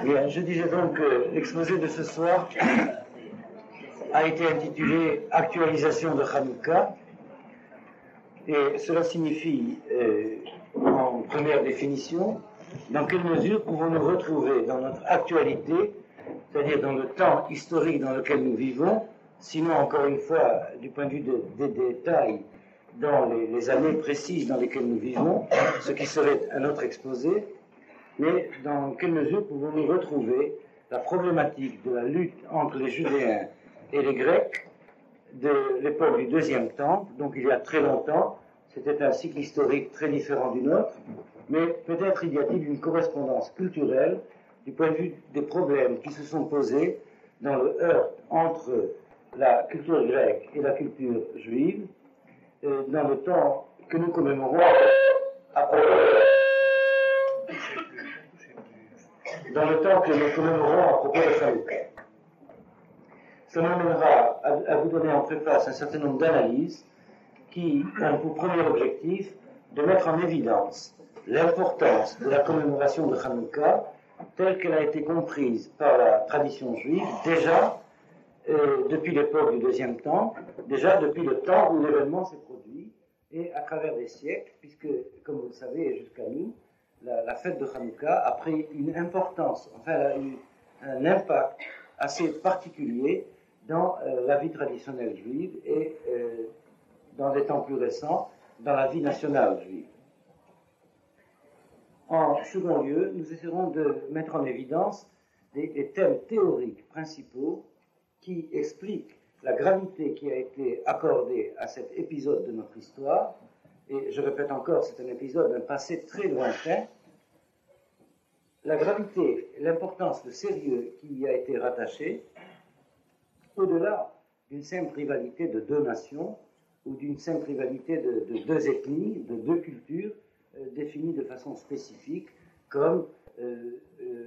Bien, je disais donc que l'exposé de ce soir a été intitulé Actualisation de Hanouka, et cela signifie, en première définition, dans quelle mesure pouvons-nous retrouver dans notre actualité, c'est-à-dire dans le temps historique dans lequel nous vivons, sinon encore une fois du point de vue des détails dans les années précises dans lesquelles nous vivons, ce qui serait un autre exposé, mais dans quelle mesure pouvons-nous retrouver la problématique de la lutte entre les Judéens et les Grecs de l'époque du Deuxième Temple, donc il y a très longtemps. C'était un cycle historique très différent du nôtre, mais peut-être y a-t-il une correspondance culturelle du point de vue des problèmes qui se sont posés dans le heurt entre la culture grecque et la culture juive, dans le temps que nous commémorons à propos de Hanouka. Ça m'amènera à vous donner en préface un certain nombre d'analyses qui ont pour premier objectif de mettre en évidence l'importance de la commémoration de Hanouka telle qu'elle a été comprise par la tradition juive déjà depuis l'époque du Deuxième Temple, déjà depuis le temps où l'événement s'est produit, et à travers des siècles, puisque, comme vous le savez, jusqu'à nous, la fête de Hanouka a pris une importance, enfin, elle a eu un impact assez particulier dans la vie traditionnelle juive et dans les temps plus récents, dans la vie nationale juive. En second lieu, nous essaierons de mettre en évidence des thèmes théoriques principaux qui expliquent la gravité qui a été accordée à cet épisode de notre histoire. Et je répète encore, c'est un épisode d'un passé très lointain. La gravité, l'importance, le sérieux qui y a été rattaché, au-delà d'une simple rivalité de deux nations ou d'une simple rivalité de deux ethnies, de deux cultures définies de façon spécifique, comme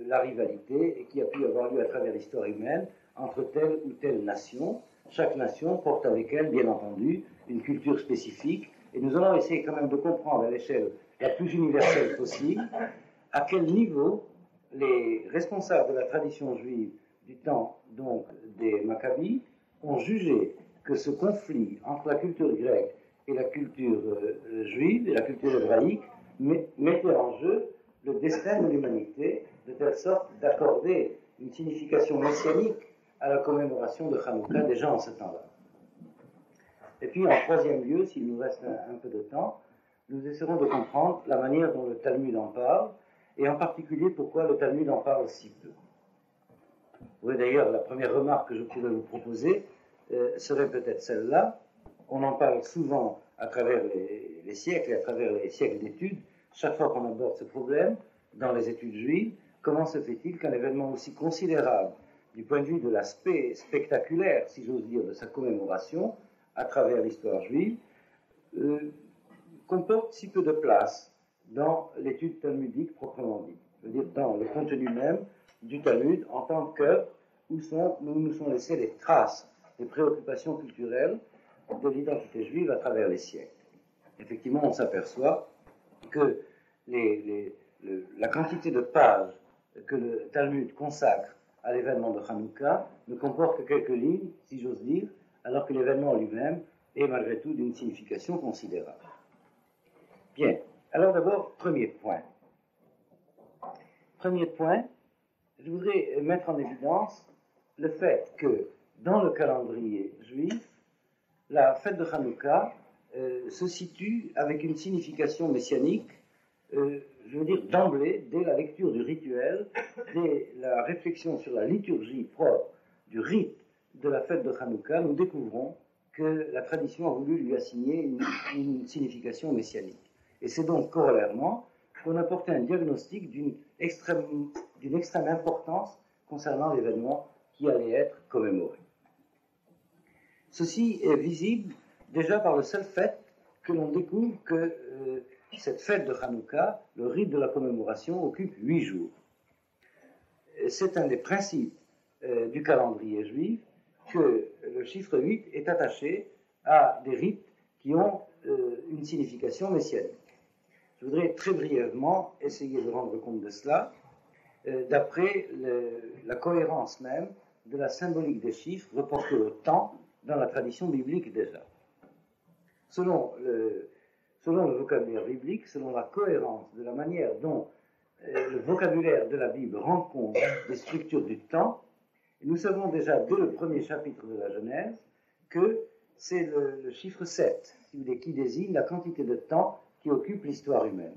la rivalité qui a pu avoir lieu à travers l'histoire humaine entre telle ou telle nation. Chaque nation porte avec elle, bien entendu, une culture spécifique, et nous allons essayer quand même de comprendre à l'échelle la plus universelle possible à quel niveau les responsables de la tradition juive du temps donc des Maccabis ont jugé que ce conflit entre la culture grecque et la culture juive et la culture hébraïque mettait en jeu le destin de l'humanité, de telle sorte d'accorder une signification messianique à la commémoration de Hanouka déjà en ce temps-là. Et puis en troisième lieu, s'il nous reste un peu de temps, nous essaierons de comprendre la manière dont le Talmud en parle, et en particulier pourquoi le Talmud en parle si peu. Oui, d'ailleurs, la première remarque que je pourrais vous proposer serait peut-être celle-là. On en parle souvent à travers les siècles et à travers les siècles d'études. Chaque fois qu'on aborde ce problème dans les études juives, comment se fait-il qu'un événement aussi considérable du point de vue de l'aspect spectaculaire, si j'ose dire, de sa commémoration à travers l'histoire juive, comporte si peu de place dans l'étude talmudique proprement dite, c'est-à-dire dans le contenu même du Talmud en tant qu'œuvre où nous sont laissées les traces des préoccupations culturelles de l'identité juive à travers les siècles. Effectivement, on s'aperçoit que la quantité de pages que le Talmud consacre à l'événement de Hanouka ne comporte que quelques lignes, si j'ose dire, alors que l'événement lui-même est malgré tout d'une signification considérable. Bien, alors d'abord, premier point. Premier point, je voudrais mettre en évidence le fait que dans le calendrier juif, la fête de Hanouka se situe avec une signification messianique, je veux dire d'emblée, dès la lecture du rituel, dès la réflexion sur la liturgie propre du rite de la fête de Hanouka, nous découvrons que la tradition a voulu lui assigner une signification messianique. Et c'est donc corollairement qu'on a porté un diagnostic d'une extrême importance concernant l'événement qui allait être commémoré. Ceci est visible déjà par le seul fait que l'on découvre que cette fête de Hanouka, le rite de la commémoration, occupe 8 jours. C'est un des principes du calendrier juif que le chiffre 8 est attaché à des rites qui ont une signification messianique. Je voudrais très brièvement essayer de rendre compte de cela. d'après la cohérence même de la symbolique des chiffres reportés au temps dans la tradition biblique déjà. Selon le vocabulaire biblique, selon la cohérence de la manière dont le vocabulaire de la Bible rend compte des structures du temps, nous savons déjà dès le premier chapitre de la Genèse que c'est le chiffre 7, si vous voulez, qui désigne la quantité de temps qui occupe l'histoire humaine.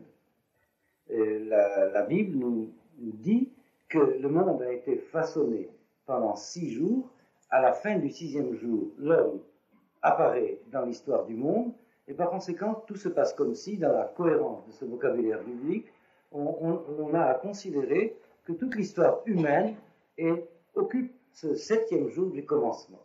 La Bible nous dit que le monde a été façonné pendant 6 jours. À la fin du 6e jour, l'homme apparaît dans l'histoire du monde, et par conséquent, tout se passe comme si, dans la cohérence de ce vocabulaire biblique, on a à considérer que toute l'histoire humaine occupe ce 7e jour du commencement.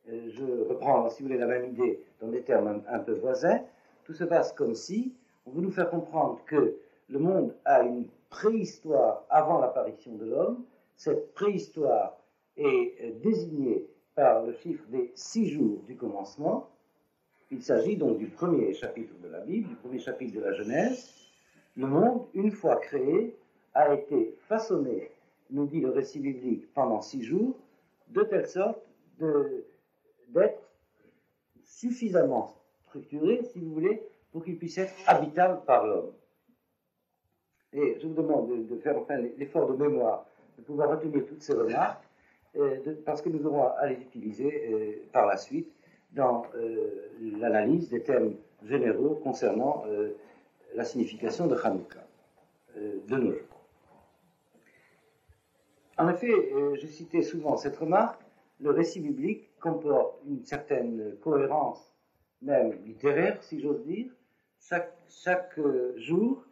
Je reprends, si vous voulez, la même idée dans des termes un peu voisins. Tout se passe comme si on veut nous faire comprendre que le monde a une préhistoire avant l'apparition de l'homme. Cette préhistoire est désignée par le chiffre des 6 jours du commencement. Il s'agit donc du premier chapitre de la Bible, du premier chapitre de la Genèse. Le monde, une fois créé, a été façonné, nous dit le récit biblique, pendant 6 jours, de telle sorte d'être suffisamment structuré, si vous voulez, pour qu'il puisse être habitable par l'homme. Et je vous demande de faire enfin l'effort de mémoire, de pouvoir retenir toutes ces remarques, parce que nous aurons à les utiliser par la suite dans l'analyse des thèmes généraux concernant la signification de Hanouka, de nos jours. En effet, je citais souvent cette remarque, le récit biblique comporte une certaine cohérence, même littéraire, si j'ose dire. Chaque jour,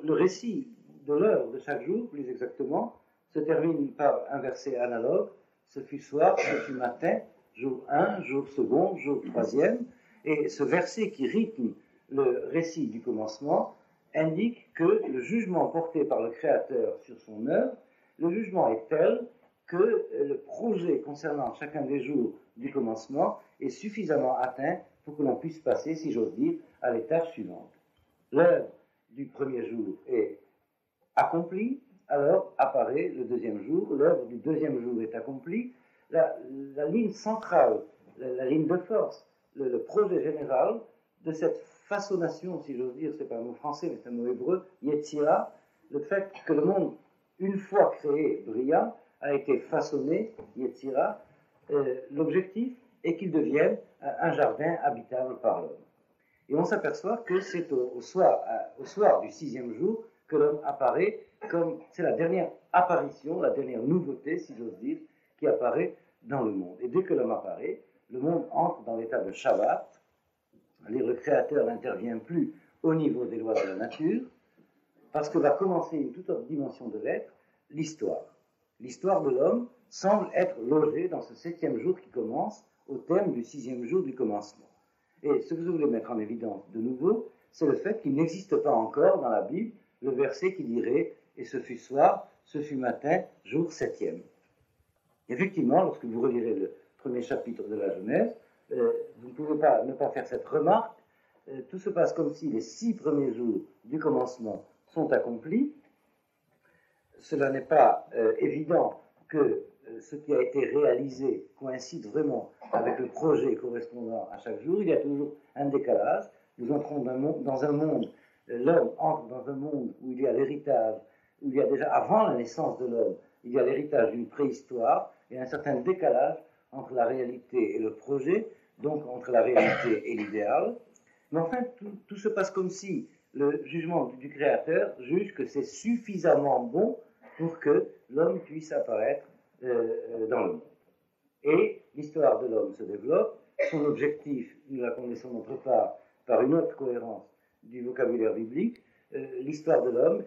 le récit de l'heure de chaque jour, plus exactement, se termine par un verset analogue. Ce fut soir, ce fut matin, jour 1, jour second, jour 3e. Et ce verset qui rythme le récit du commencement indique que le jugement porté par le Créateur sur son œuvre, le jugement est tel que le projet concernant chacun des jours du commencement est suffisamment atteint pour que l'on puisse passer, si j'ose dire, à l'étape suivante. L'œuvre du premier jour est accomplie, alors apparaît le deuxième jour, l'œuvre du deuxième jour est accomplie, la ligne centrale, la ligne de force, le projet général de cette façonnation, si j'ose dire, c'est pas un mot français, mais c'est un mot hébreu, Yetzira, le fait que le monde, une fois créé, brillant, a été façonné, Yetzira, l'objectif est qu'il devienne un jardin habitable par l'homme. Et on s'aperçoit que c'est au soir du 6e jour que l'homme apparaît comme, c'est la dernière apparition, la dernière nouveauté, si j'ose dire, qui apparaît dans le monde. Et dès que l'homme apparaît, le monde entre dans l'état de Shabbat. Le Créateur n'intervient plus au niveau des lois de la nature, parce que va commencer une toute autre dimension de l'être, l'histoire. L'histoire de l'homme semble être logée dans ce 7e jour qui commence au terme du 6e jour du commencement. Et ce que je voulais mettre en évidence de nouveau, c'est le fait qu'il n'existe pas encore dans la Bible le verset qui dirait « Et ce fut soir, ce fut matin, jour 7e ». Effectivement, lorsque vous relirez le premier chapitre de la Genèse, vous ne pouvez pas ne pas faire cette remarque. Tout se passe comme si les 6 premiers jours du commencement sont accomplis. Cela n'est pas évident que ce qui a été réalisé coïncide vraiment avec le projet correspondant à chaque jour. Il y a toujours un décalage. Nous entrons dans un monde, l'homme entre dans un monde où il y a l'héritage, où il y a déjà, avant la naissance de l'homme, il y a l'héritage d'une préhistoire et un certain décalage entre la réalité et le projet, donc entre la réalité et l'idéal. Mais enfin, tout se passe comme si le jugement du Créateur juge que c'est suffisamment bon pour que l'homme puisse apparaître dans le monde. Et l'histoire de l'homme se développe. Son objectif, nous la connaissons d'autre part par une autre cohérence du vocabulaire biblique. L'histoire de l'homme,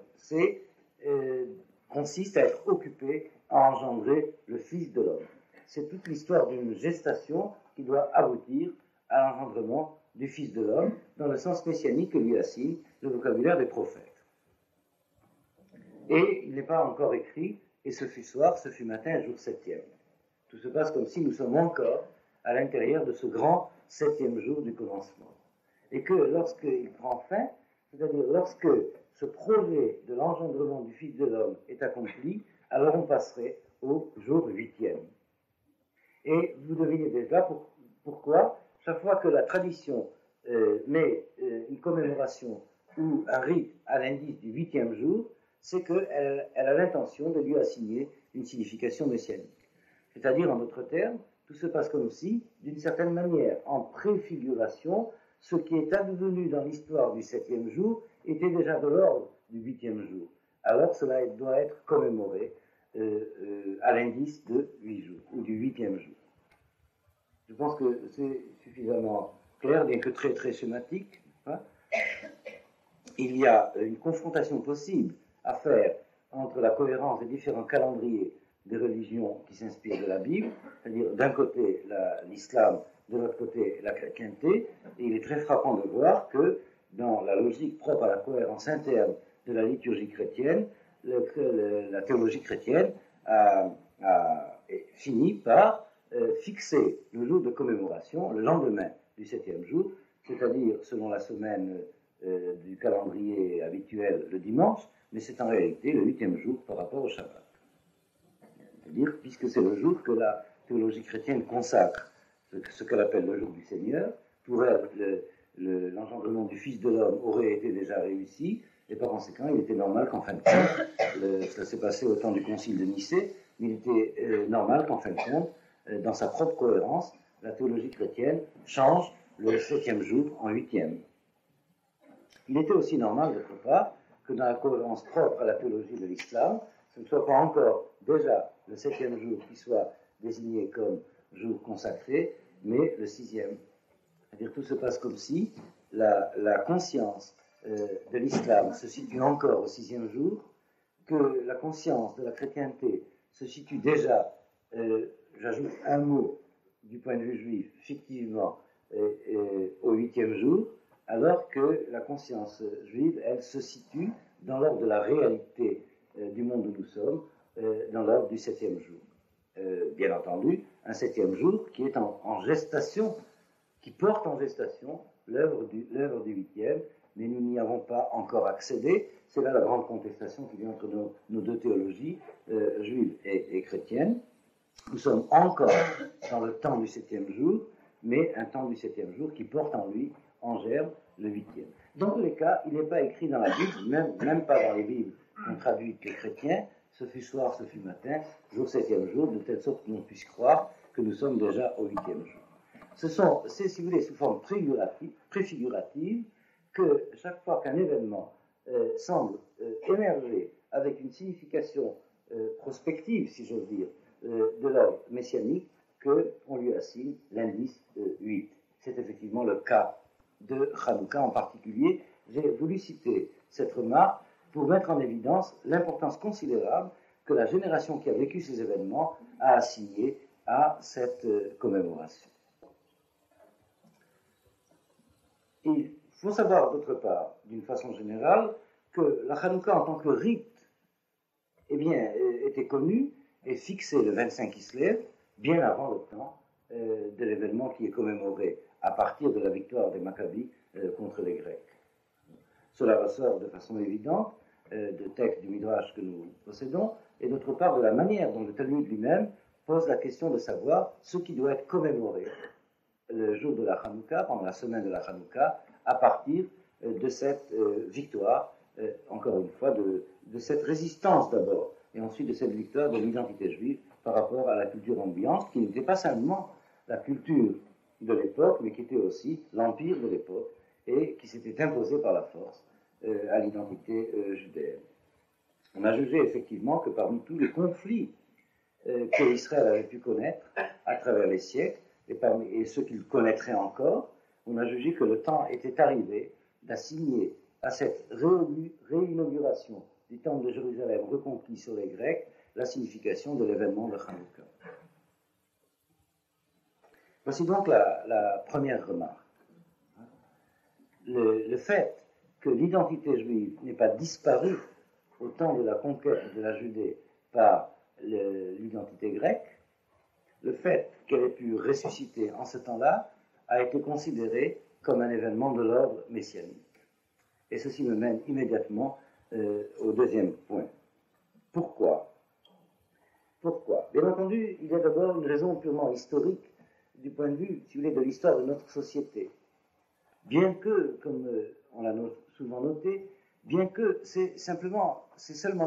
consiste à être occupé à engendrer le Fils de l'homme. C'est toute l'histoire d'une gestation qui doit aboutir à l'engendrement du Fils de l'homme, dans le sens messianique que lui assigne le vocabulaire des prophètes. Et il n'est pas encore écrit « Et ce fut soir, ce fut matin, jour 7e ». Tout se passe comme si nous sommes encore à l'intérieur de ce grand 7e jour du commencement. Et que lorsqu'il prend fin, c'est-à-dire lorsque ce projet de l'engendrement du Fils de l'homme est accompli, alors on passerait au jour 8e. Et vous devinez déjà pourquoi, chaque fois que la tradition met une commémoration ou un rite à l'indice du 8e jour, c'est qu'elle a l'intention de lui assigner une signification messianique. C'est-à-dire, en d'autres termes, tout se passe comme si, d'une certaine manière, en préfiguration, ce qui est advenu dans l'histoire du 7e jour était déjà de l'ordre du 8e jour. Alors cela doit être commémoré à l'indice de 8 jours, ou du 8e jour. Je pense que c'est suffisamment clair, bien que très très schématique. Hein. Il y a une confrontation possible à faire entre la cohérence des différents calendriers des religions qui s'inspirent de la Bible, c'est-à-dire d'un côté l'islam, de l'autre côté la chrétienté, et il est très frappant de voir que dans la logique propre à la cohérence interne de la liturgie chrétienne, la théologie chrétienne a fini par fixer le jour de commémoration, le lendemain du 7e jour, c'est-à-dire selon la semaine du calendrier habituel le dimanche, mais c'est en réalité le 8e jour par rapport au Shabbat. C'est-à-dire, puisque c'est le jour que la théologie chrétienne consacre, ce qu'elle appelle le jour du Seigneur, pour elle, l'engendrement du Fils de l'homme aurait été déjà réussi, et par conséquent, il était normal qu'en fin de compte, cela s'est passé au temps du concile de Nicée, mais il était normal qu'en fin de compte, dans sa propre cohérence, la théologie chrétienne change le 7e jour en 8e. Il était aussi normal, d'autre part, que dans la cohérence propre à la théologie de l'islam, ce ne soit pas encore déjà le 7e jour qui soit désigné comme jour consacré, mais le 6e. C'est-à-dire tout se passe comme si la conscience de l'islam se situe encore au 6e jour, que la conscience de la chrétienté se situe déjà, j'ajoute un mot du point de vue juif, fictivement, au 8e jour, alors que la conscience juive, elle se situe dans l'ordre de la réalité du monde où nous sommes, dans l'ordre du 7e jour. Bien entendu, un 7e jour qui est en gestation, qui porte en gestation l'œuvre du 8e, mais nous n'y avons pas encore accédé. C'est là la grande contestation qui vient entre nos deux théologies, juive et chrétienne. Nous sommes encore dans le temps du 7e jour, mais un temps du 7e jour qui porte en lui, en germe, le 8e. Dans tous les cas, il n'est pas écrit dans la Bible, même pas dans les Bibles qu'on traduit que chrétien, ce fut soir, ce fut matin, jour 7e jour, de telle sorte que l'on puisse croire que nous sommes déjà au 8e jour. C'est, si vous voulez, sous forme préfigurative, que chaque fois qu'un événement semble émerger avec une signification prospective, si j'ose dire, de l'ordre messianique, qu'on lui assigne l'indice 8. C'est effectivement le cas de Hanouka en particulier. J'ai voulu citer cette remarque pour mettre en évidence l'importance considérable que la génération qui a vécu ces événements a assignée à cette commémoration. Il faut savoir d'autre part, d'une façon générale, que la Hanouka en tant que rite était connue et fixée le 25 Kislev, bien avant le temps de l'événement qui est commémoré à partir de la victoire des Maccabis contre les Grecs. Cela ressort de façon évidente de textes du Midrash que nous possédons, et d'autre part de la manière dont le Talmud lui-même pose la question de savoir ce qui doit être commémoré le jour de la Hanouka, pendant la semaine de la Hanouka, à partir de cette victoire, encore une fois, de cette résistance d'abord, et ensuite de cette victoire de l'identité juive par rapport à la culture ambiante, qui n'était pas seulement la culture de l'époque, mais qui était aussi l'empire de l'époque, et qui s'était imposé par la force à l'identité judéenne. On a jugé effectivement que parmi tous les conflits que Israël avait pu connaître à travers les siècles, et ceux qu'il connaîtrait encore, on a jugé que le temps était arrivé d'assigner à cette réinauguration du temple de Jérusalem reconquis sur les Grecs la signification de l'événement de Hanouka. Voici donc la première remarque. Le fait que l'identité juive n'ait pas disparu au temps de la conquête de la Judée par l'identité grecque, le fait qu'elle ait pu ressusciter en ce temps-là a été considéré comme un événement de l'ordre messianique. Et ceci me mène immédiatement au deuxième point. Pourquoi? Bien entendu, il y a d'abord une raison purement historique du point de vue, si vous voulez, de l'histoire de notre société. Bien que, comme on l'a souvent noté, bien que c'est seulement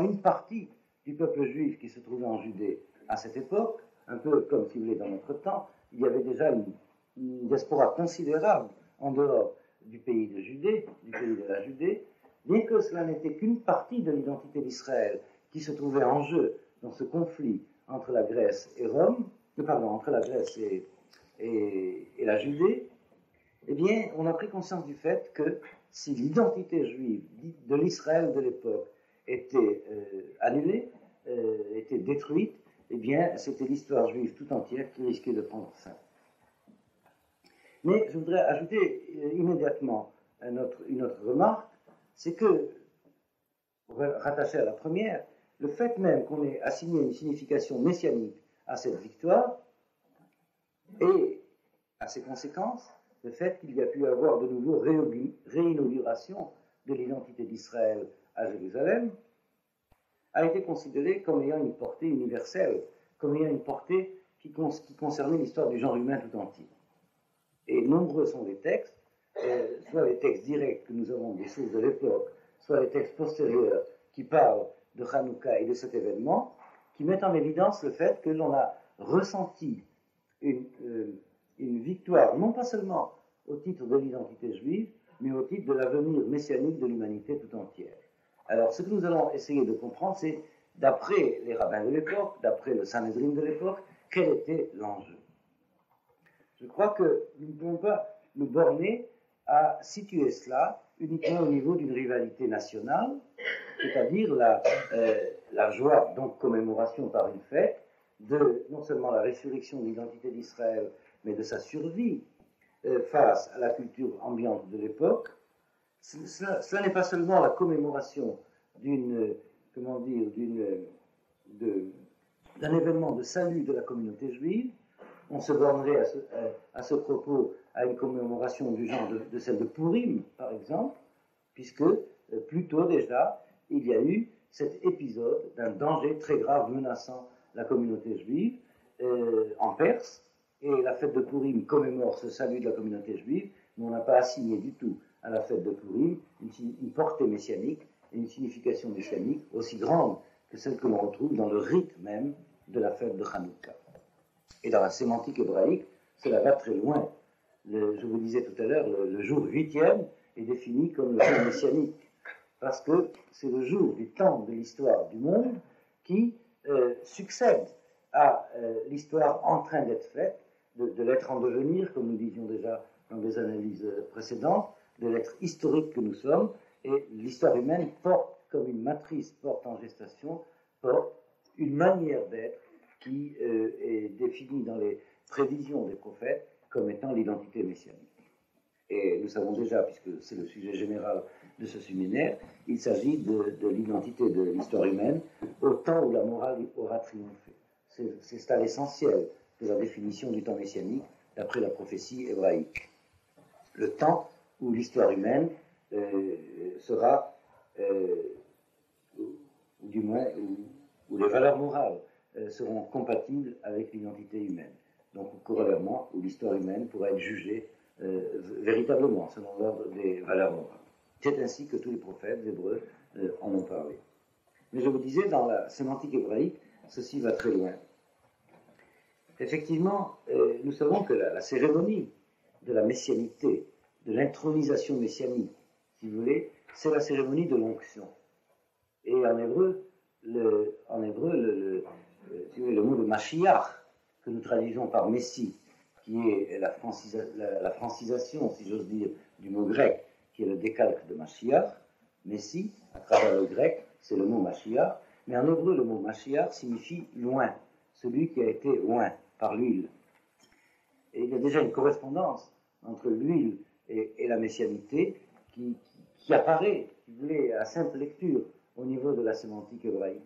une partie du peuple juif qui se trouvait en Judée à cette époque, un peu comme, si vous voulez, dans notre temps, il y avait déjà une diaspora considérable en dehors du pays de Judée, du pays de la Judée, bien que cela n'était qu'une partie de l'identité d'Israël qui se trouvait en jeu dans ce conflit entre la Grèce et entre la Grèce et la Judée, eh bien, on a pris conscience du fait que si l'identité juive de l'Israël de l'époque était annulée, était détruite, eh bien, c'était l'histoire juive tout entière qui risquait de prendre fin. Mais je voudrais ajouter immédiatement une autre remarque, c'est que, rattaché à la première, le fait même qu'on ait assigné une signification messianique à cette victoire et à ses conséquences, le fait qu'il y a pu avoir de nouveau réinauguration de l'identité d'Israël à Jérusalem, a été considéré comme ayant une portée universelle, comme ayant une portée qui concernait l'histoire du genre humain tout entier. Et nombreux sont les textes, soit les textes directs que nous avons des sources de l'époque, soit les textes postérieurs qui parlent de Hanouka et de cet événement, qui mettent en évidence le fait que l'on a ressenti une victoire, non pas seulement au titre de l'identité juive, mais au titre de l'avenir messianique de l'humanité tout entière. Alors, ce que nous allons essayer de comprendre, c'est, d'après les rabbins de l'époque, d'après le Sanhédrin de l'époque, quel était l'enjeu. Je crois que nous ne pouvons pas nous borner à situer cela uniquement au niveau d'une rivalité nationale, c'est-à-dire la joie, donc commémoration par une fête, de non seulement la résurrection de l'identité d'Israël, mais de sa survie face à la culture ambiante de l'époque. Cela n'est pas seulement la commémoration d'un événement de salut de la communauté juive. On se bornerait à ce propos à une commémoration du genre de celle de Purim, par exemple, puisque plus tôt déjà, il y a eu cet épisode d'un danger très grave menaçant la communauté juive en Perse, et la fête de Purim commémore ce salut de la communauté juive, mais on n'a pas assigné du tout à la fête de Purim une portée messianique et une signification messianique aussi grande que celle que l'on retrouve dans le rite même de la fête de Hanouka. Et dans la sémantique hébraïque, cela va très loin. Je vous disais tout à l'heure, le jour 8e est défini comme le jour messianique, parce que c'est le jour du temps de l'histoire du monde qui succède à l'histoire en train d'être faite, de l'être en devenir, comme nous disions déjà dans des analyses précédentes, de l'être historique que nous sommes, et l'histoire humaine porte comme une matrice, porte en gestation, porte une manière d'être qui est définie dans les prévisions des prophètes comme étant l'identité messianique. Et nous savons déjà, puisque c'est le sujet général de ce séminaire, il s'agit de l'identité de l'histoire humaine au temps où la morale aura triomphé. C'est ça l'essentiel de la définition du temps messianique d'après la prophétie hébraïque. Le temps où l'histoire humaine sera, ou du moins, où les valeurs morales seront compatibles avec l'identité humaine. Donc, corollairement, où l'histoire humaine pourra être jugée véritablement selon l'ordre des valeurs morales. C'est ainsi que tous les prophètes hébreux en ont parlé. Mais je vous disais, dans la sémantique hébraïque, ceci va très loin. Effectivement, nous savons que la cérémonie de la messianité, de l'intronisation messianique, si vous voulez, c'est la cérémonie de l'onction. Et en hébreu, le mot de Mashiach, que nous traduisons par Messie, qui est la francisation, si j'ose dire, du mot grec, qui est le décalque de Mashiach, Messie, à travers le grec, c'est le mot Mashiach, mais en hébreu, le mot Mashiach signifie loin, celui qui a été loin par l'huile. Et il y a déjà une correspondance entre l'huile et la messianité qui apparaît, si vous voulez, à simple lecture au niveau de la sémantique hébraïque.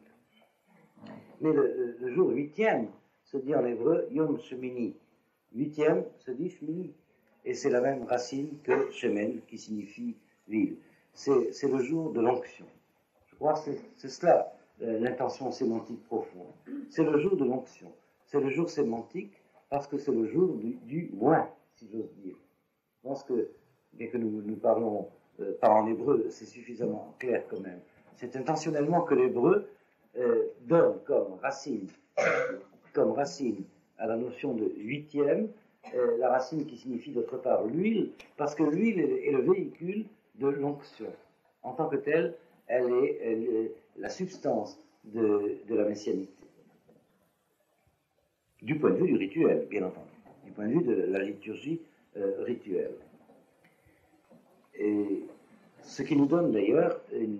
Mais le jour 8e se dit en hébreu Yom Shemini. 8e se dit Shemini. Et c'est la même racine que Shemen, qui signifie l'huile. C'est le jour de l'onction. Je crois que c'est cela l'intention sémantique profonde. C'est le jour de l'onction. C'est le jour sémantique parce que c'est le jour du moins, si j'ose dire. Je pense que, bien que nous parlons pas en hébreu, c'est suffisamment clair quand même. C'est intentionnellement que l'hébreu donne comme racine à la notion de huitième, la racine qui signifie d'autre part l'huile, parce que l'huile est le véhicule de l'onction. En tant que telle, elle est la substance de la messianité. Du point de vue du rituel, bien entendu. Du point de vue de la liturgie rituelle. Et ce qui nous donne d'ailleurs une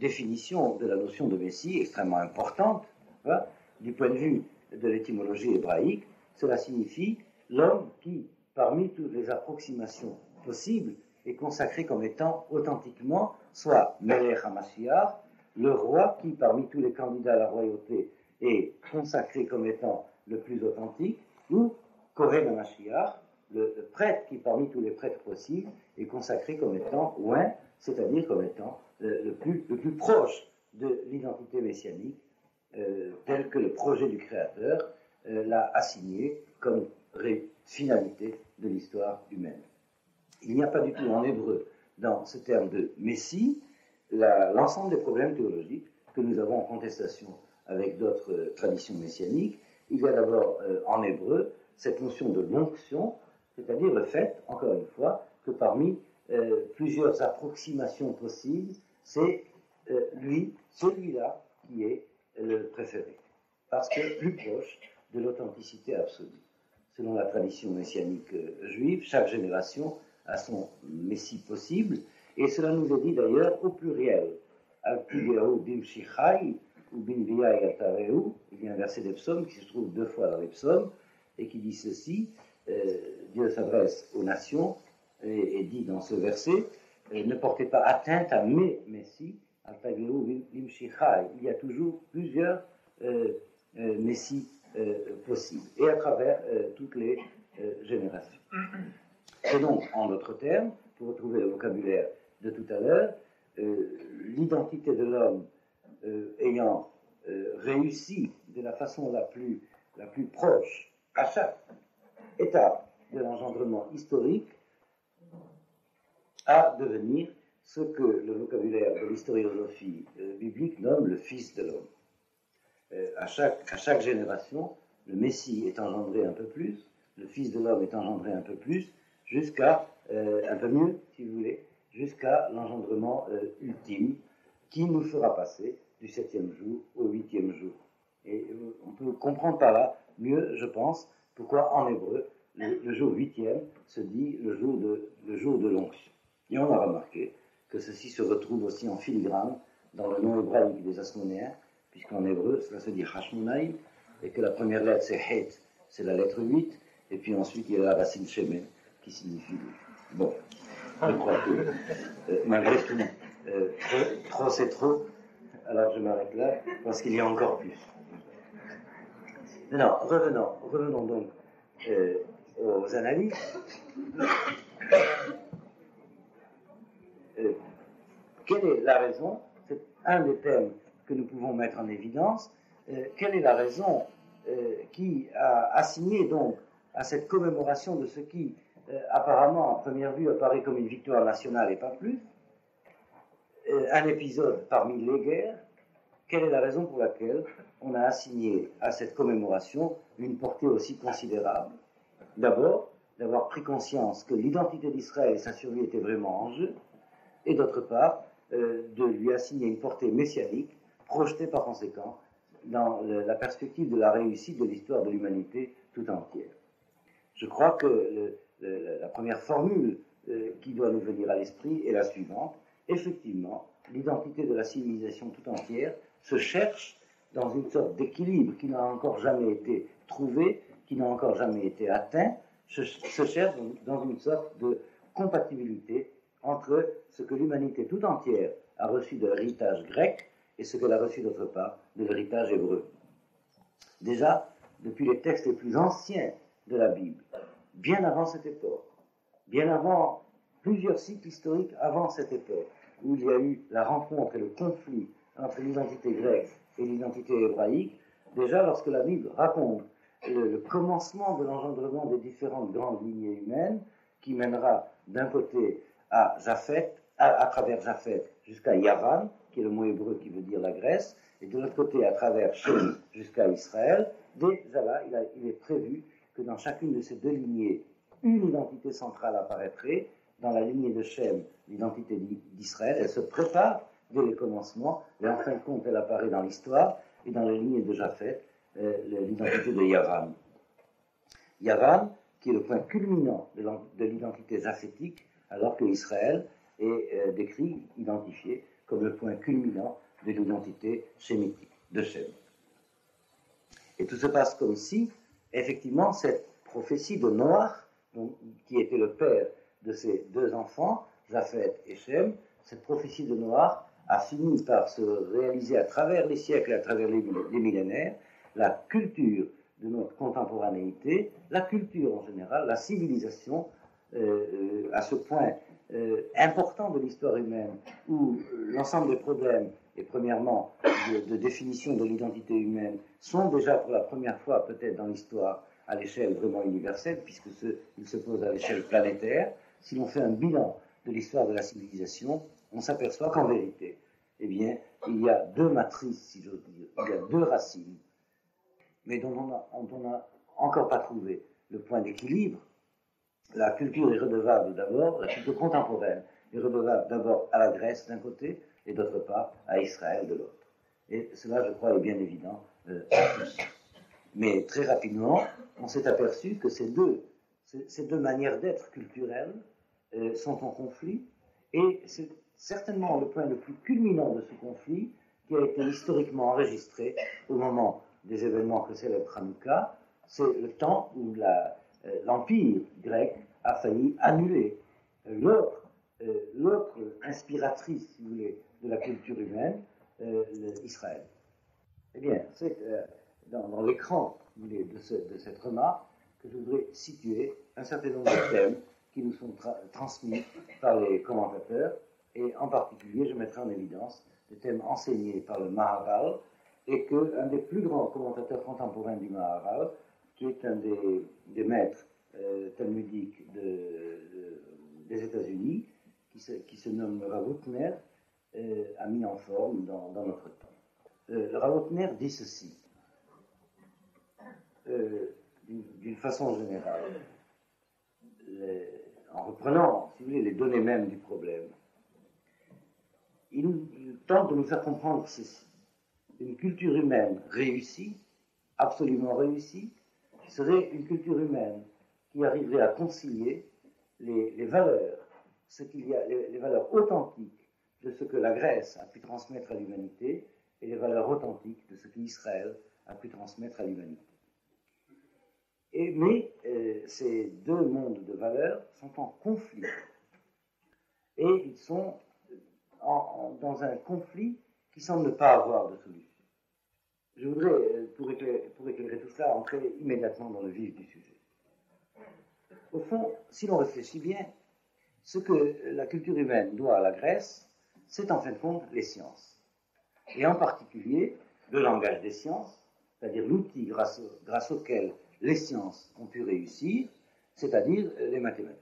définition de la notion de Messie extrêmement importante, hein, du point de vue de l'étymologie hébraïque. Cela signifie l'homme qui, parmi toutes les approximations possibles, est consacré comme étant authentiquement soit Melech HaMashiach, le roi qui, parmi tous les candidats à la royauté, est consacré comme étant le plus authentique, ou Kohen HaMashiach, le prêtre qui, parmi tous les prêtres possibles, est consacré comme étant oint, c'est-à-dire comme étant le plus proche de l'identité messianique, tel que le projet du Créateur l'a assigné comme finalité de l'histoire humaine. Il n'y a pas du tout en hébreu, dans ce terme de Messie, l'ensemble des problèmes théologiques que nous avons en contestation avec d'autres traditions messianiques. Il y a d'abord en hébreu cette notion de l'onction, c'est-à-dire le fait, encore une fois, que parmi plusieurs approximations possibles, c'est celui-là qui est le préféré, parce que plus proche de l'authenticité absolue. Selon la tradition messianique juive, chaque génération a son messie possible, et cela nous est dit d'ailleurs au pluriel. Al-Tigeru bim-shichai ou bim-viyai atareu. Il y a un verset des psaumes qui se trouve 2 fois dans les psaumes, et qui dit ceci. Dieu s'adresse aux nations et dit dans ce verset, ne portez pas atteinte à mes messies, al-Tigeru bim-shichai. Il y a toujours plusieurs messies possibles, et à travers toutes les générations. Et donc, en d'autres termes, pour retrouver le vocabulaire de tout à l'heure, l'identité de l'homme ayant réussi de la façon la plus proche à chaque étape de l'engendrement historique à devenir ce que le vocabulaire de l'historiosophie biblique nomme le Fils de l'homme. À chaque génération, le Messie est engendré un peu plus, le Fils de l'homme est engendré un peu plus, jusqu'à, un peu mieux, si vous voulez, jusqu'à l'engendrement ultime, qui nous fera passer du 7e jour au 8e jour. Et on peut comprendre par là mieux, je pense, pourquoi en hébreu, le jour 8e se dit le jour de l'onction. Et on a remarqué que ceci se retrouve aussi en filigrane dans le nom hébraïque des Asmonéens, puisqu'en hébreu, cela se dit Hashmonaï, et que la première lettre c'est Het, c'est la lettre 8, et puis ensuite il y a la racine Shemen, qui signifie 8. Bon, je crois que malgré tout, trop c'est trop, alors je m'arrête là, parce qu'il y a encore plus. Non, revenons donc aux analyses. Quelle est la raison? C'est un des thèmes que nous pouvons mettre en évidence. Quelle est la raison qui a assigné donc à cette commémoration de ce qui apparemment, à première vue, apparaît comme une victoire nationale et pas plus, un épisode parmi les guerres? Quelle est la raison pour laquelle on a assigné à cette commémoration une portée aussi considérable? D'abord, d'avoir pris conscience que l'identité d'Israël et sa survie étaient vraiment en jeu, et d'autre part, de lui assigner une portée messianique, projetée par conséquent dans la perspective de la réussite de l'histoire de l'humanité tout entière. Je crois que la première formule qui doit nous venir à l'esprit est la suivante. Effectivement, l'identité de la civilisation tout entière se cherche dans une sorte d'équilibre qui n'a encore jamais été trouvé, qui n'a encore jamais été atteint, se cherche dans une sorte de compatibilité entre ce que l'humanité tout entière a reçu de l'héritage grec et ce qu'elle a reçu d'autre part de l'héritage hébreu. Déjà, depuis les textes les plus anciens de la Bible, bien avant cette époque, bien avant plusieurs cycles historiques avant cette époque, où il y a eu la rencontre et le conflit entre l'identité grecque et l'identité hébraïque, déjà lorsque la Bible raconte le commencement de l'engendrement des différentes grandes lignées humaines, qui mènera d'un côté à Japheth, à travers Japheth jusqu'à Yavan, qui est le mot hébreu qui veut dire la Grèce, et de l'autre côté à travers Shem jusqu'à Israël. Déjà là, il est prévu que dans chacune de ces deux lignées, une identité centrale apparaîtrait. Dans la lignée de Shem, l'identité d'Israël, elle se prépare dès les commencements, et en fin de compte, elle apparaît dans l'histoire, et dans la lignée de Japheth, l'identité de Yavan. Yavan, qui est le point culminant de l'identité japhétique, alors que Israël est décrit, identifié, comme le point culminant de l'identité shémitique, de Shem. Et tout se passe comme si, effectivement, cette prophétie de Noach, qui était le père de ces deux enfants, Japheth et Shem, cette prophétie de Noach a fini par se réaliser à travers les siècles, à travers les millénaires. La culture de notre contemporanéité, la culture en général, la civilisation, à ce point important de l'histoire humaine, où l'ensemble des problèmes, et premièrement de définition de l'identité humaine, sont déjà pour la première fois peut-être dans l'histoire à l'échelle vraiment universelle, puisqu'ils se posent à l'échelle planétaire. Si l'on fait un bilan de l'histoire de la civilisation, on s'aperçoit qu'en vérité, eh bien, il y a deux matrices, si j'ose dire, il y a deux racines, mais dont on n'a encore pas trouvé le point d'équilibre. La culture est redevable d'abord, la culture contemporaine est redevable d'abord à la Grèce d'un côté, et d'autre part à Israël de l'autre. Et cela, je crois, est bien évident à tous. Mais très rapidement, on s'est aperçu que ces deux manières d'être culturelles sont en conflit, et c'est certainement le point le plus culminant de ce conflit qui a été historiquement enregistré au moment des événements que célèbre Hanouka. C'est le temps où l'Empire grec a failli annuler l'autre inspiratrice, si vous voulez, de la culture humaine, Israël. Eh bien, c'est dans l'écran, si vous voulez, de cette remarque que je voudrais situer un certain nombre de thèmes qui nous sont transmis par les commentateurs, et en particulier, je mettrai en évidence des thèmes enseignés par le Maharal, et qu'un des plus grands commentateurs contemporains du Maharal, qui est un des maîtres talmudiques des États-Unis, qui se nomme Rav Hutner, a mis en forme dans notre temps. Rav Hutner dit ceci, d'une façon générale, en reprenant, si vous voulez, les données mêmes du problème. Il tente de nous faire comprendre ceci. Une culture humaine réussie, absolument réussie, serait une culture humaine qui arriverait à concilier les valeurs, les valeurs authentiques de ce que la Grèce a pu transmettre à l'humanité et les valeurs authentiques de ce qu'Israël a pu transmettre à l'humanité. Mais ces deux mondes de valeurs sont en conflit. Et ils sont dans un conflit qui semble ne pas avoir de solution. Je voudrais, pour éclairer tout cela, entrer immédiatement dans le vif du sujet. Au fond, si l'on réfléchit bien, ce que la culture humaine doit à la Grèce, c'est en fin de compte les sciences. Et en particulier, le langage des sciences, c'est-à-dire l'outil grâce auquel les sciences ont pu réussir, c'est-à-dire les mathématiques.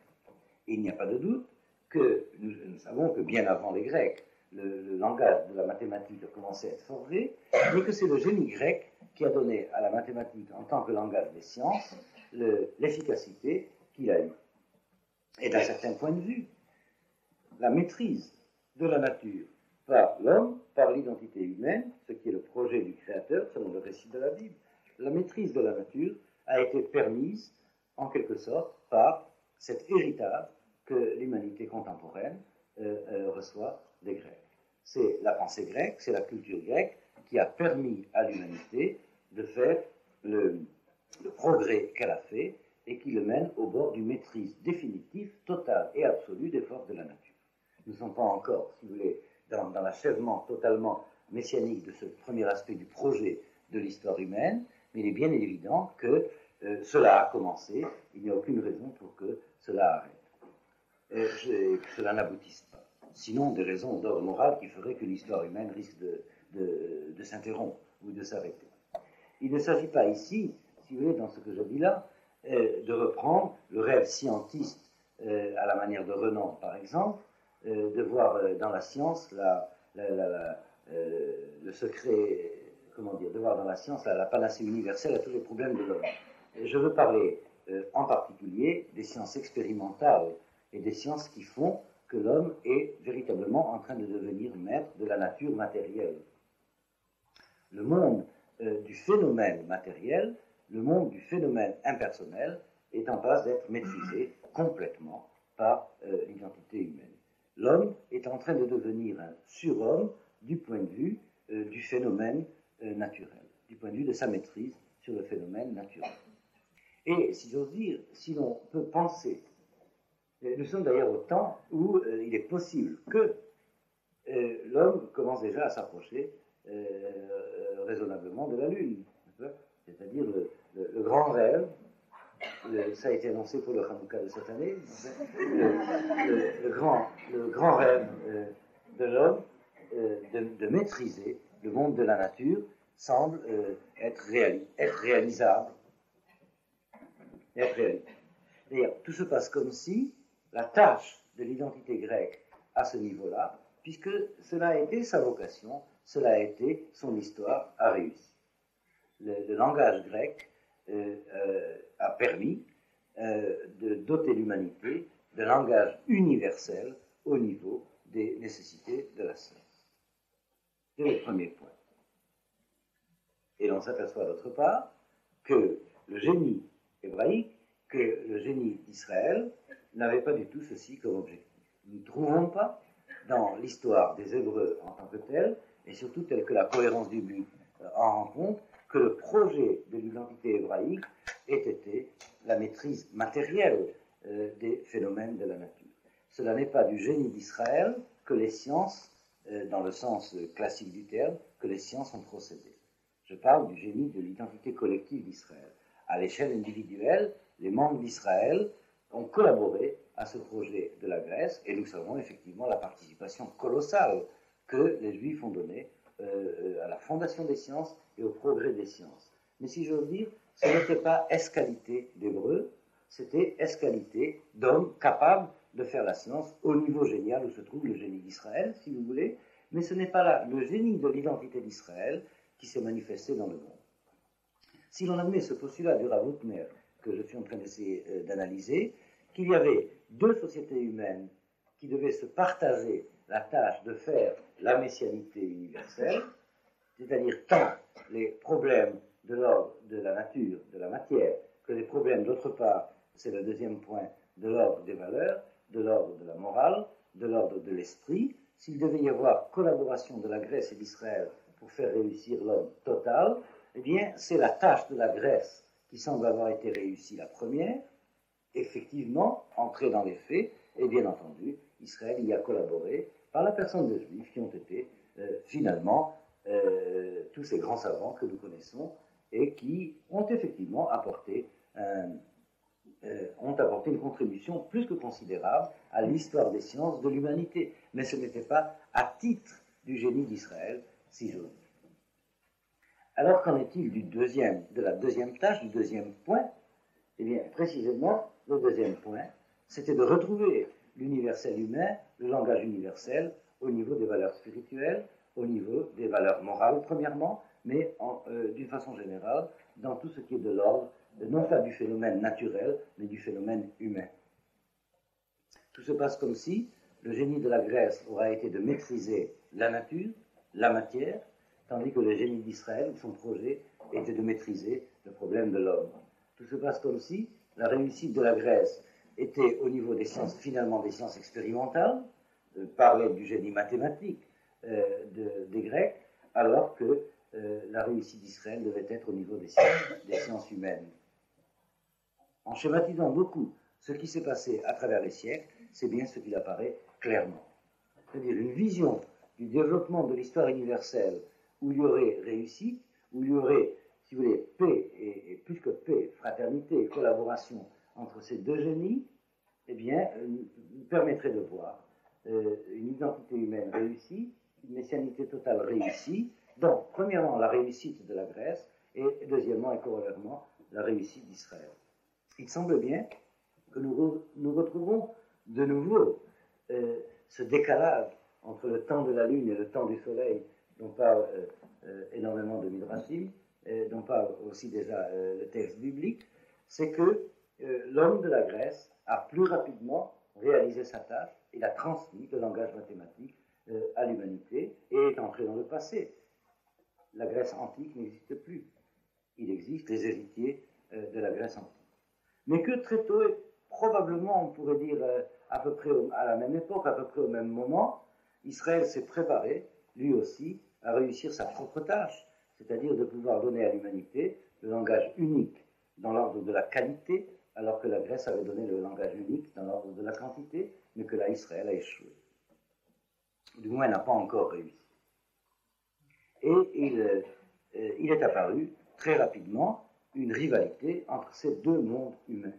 Et il n'y a pas de doute que nous savons que bien avant les Grecs, le langage de la mathématique a commencé à être forgé, mais que c'est le génie grec qui a donné à la mathématique en tant que langage des sciences l'efficacité qu'il a eue. Et d'un certain point de vue, la maîtrise de la nature par l'homme, par l'identité humaine, ce qui est le projet du Créateur, selon le récit de la Bible, la maîtrise de la nature a été permise, en quelque sorte, par cet héritage que l'humanité contemporaine reçoit des Grecs. C'est la pensée grecque, c'est la culture grecque qui a permis à l'humanité de faire le progrès qu'elle a fait et qui le mène au bord d'une maîtrise définitive, totale et absolue des forces de la nature. Nous ne sommes pas encore, si vous voulez, dans l'achèvement totalement messianique de ce premier aspect du projet de l'histoire humaine, mais il est bien évident que cela a commencé, il n'y a aucune raison pour que cela arrête, que cela n'aboutisse pas. sinon des raisons d'ordre moral qui feraient que l'histoire humaine risque de s'interrompre ou de s'arrêter. Il ne s'agit pas ici, si vous voulez, dans ce que je dis là, de reprendre le rêve scientiste à la manière de Renan, par exemple, de voir dans la science le secret, comment dire, de voir dans la science la panacée universelle à tous les problèmes de l'homme. Je veux parler en particulier des sciences expérimentales et des sciences qui font que l'homme est véritablement en train de devenir maître de la nature matérielle. Le monde du phénomène matériel, le monde du phénomène impersonnel est en passe d'être maîtrisé complètement par l'identité humaine. L'homme est en train de devenir un surhomme du point de vue du phénomène naturel, du point de vue de sa maîtrise sur le phénomène naturel. Et, si j'ose dire, si l'on peut penser, nous sommes d'ailleurs au temps où il est possible que l'homme commence déjà à s'approcher raisonnablement de la Lune. C'est-à-dire le grand rêve, ça a été annoncé pour le Hanouka de cette année, le grand rêve de l'homme de maîtriser le monde de la nature semble être réalisable. D'ailleurs, tout se passe comme si la tâche de l'identité grecque à ce niveau-là, puisque cela a été sa vocation, cela a été son histoire, a réussi. Le langage grec a permis de doter l'humanité d'un langage universel au niveau des nécessités de la science. C'est le premier point. Et l'on s'aperçoit d'autre part que le génie hébraïque, que le génie d'Israël n'avait pas du tout ceci comme objectif. Nous ne trouvons pas dans l'histoire des Hébreux en tant que telle, et surtout telle que la cohérence du but en rend compte, que le projet de l'identité hébraïque ait été la maîtrise matérielle des phénomènes de la nature. Cela n'est pas du génie d'Israël que les sciences, dans le sens classique du terme, que les sciences ont procédé. Je parle du génie de l'identité collective d'Israël. À l'échelle individuelle, les membres d'Israël ont collaboré à ce projet de la Grèce, et nous savons effectivement la participation colossale que les Juifs ont donnée à la fondation des sciences et au progrès des sciences. Mais si j'ose dire, ce n'était pas escalité d'Hébreux, c'était escalité d'hommes capables de faire la science au niveau génial où se trouve le génie d'Israël, si vous voulez, mais ce n'est pas là le génie de l'identité d'Israël qui s'est manifesté dans le monde. Si l'on admet ce postulat du Rav Hutner que je suis en train d'essayer d'analyser, qu'il y avait deux sociétés humaines qui devaient se partager la tâche de faire la messianité universelle, c'est-à-dire tant les problèmes de l'ordre de la nature, de la matière, que les problèmes d'autre part, c'est le deuxième point, de l'ordre des valeurs, de l'ordre de la morale, de l'ordre de l'esprit, s'il devait y avoir collaboration de la Grèce et d'Israël pour faire réussir l'homme total, eh bien, c'est la tâche de la Grèce qui semble avoir été réussie la première, effectivement, entrée dans les faits, et bien entendu, Israël y a collaboré par la personne des Juifs qui ont été finalement tous ces grands savants que nous connaissons et qui ont effectivement apporté une contribution plus que considérable à l'histoire des sciences de l'humanité. Mais ce n'était pas à titre du génie d'Israël, si j'ose dire. Alors qu'en est-il de la deuxième tâche, du deuxième point? Eh bien, précisément, le deuxième point, c'était de retrouver l'universel humain, le langage universel, au niveau des valeurs spirituelles, au niveau des valeurs morales, premièrement, mais d'une façon générale, dans tout ce qui est de l'ordre, non pas du phénomène naturel, mais du phénomène humain. Tout se passe comme si le génie de la Grèce aura été de maîtriser la nature, la matière, tandis que le génie d'Israël, son projet, était de maîtriser le problème de l'homme. Tout se passe comme si la réussite de la Grèce était au niveau des sciences, finalement des sciences expérimentales, parlait du génie mathématique des Grecs, alors que la réussite d'Israël devait être au niveau des sciences humaines. En schématisant beaucoup ce qui s'est passé à travers les siècles, c'est bien ce qu'il apparaît clairement. C'est-à-dire une vision du développement de l'histoire universelle où il y aurait réussite, où il y aurait, si vous voulez, paix, et plus que paix, fraternité et collaboration entre ces deux génies, eh bien, nous permettrait de voir une identité humaine réussie, une messianité totale réussie, donc, premièrement, la réussite de la Grèce, et deuxièmement, et corollairement, la réussite d'Israël. Il semble bien que nous retrouvons de nouveau ce décalage entre le temps de la lune et le temps du soleil, dont parle énormément de Midrashim, dont parle aussi déjà le texte biblique, c'est que l'homme de la Grèce a plus rapidement réalisé sa tâche, il a transmis le langage mathématique à l'humanité et est entré dans le passé. La Grèce antique n'existe plus. Il existe les héritiers de la Grèce antique. Mais que très tôt, et probablement on pourrait dire à peu près à la même époque, à peu près au même moment, Israël s'est préparé, lui aussi, à réussir sa propre tâche, c'est-à-dire de pouvoir donner à l'humanité le langage unique dans l'ordre de la qualité, alors que la Grèce avait donné le langage unique dans l'ordre de la quantité, mais que là, Israël a échoué. Du moins, n'a pas encore réussi. Et il est apparu très rapidement une rivalité entre ces deux mondes humains.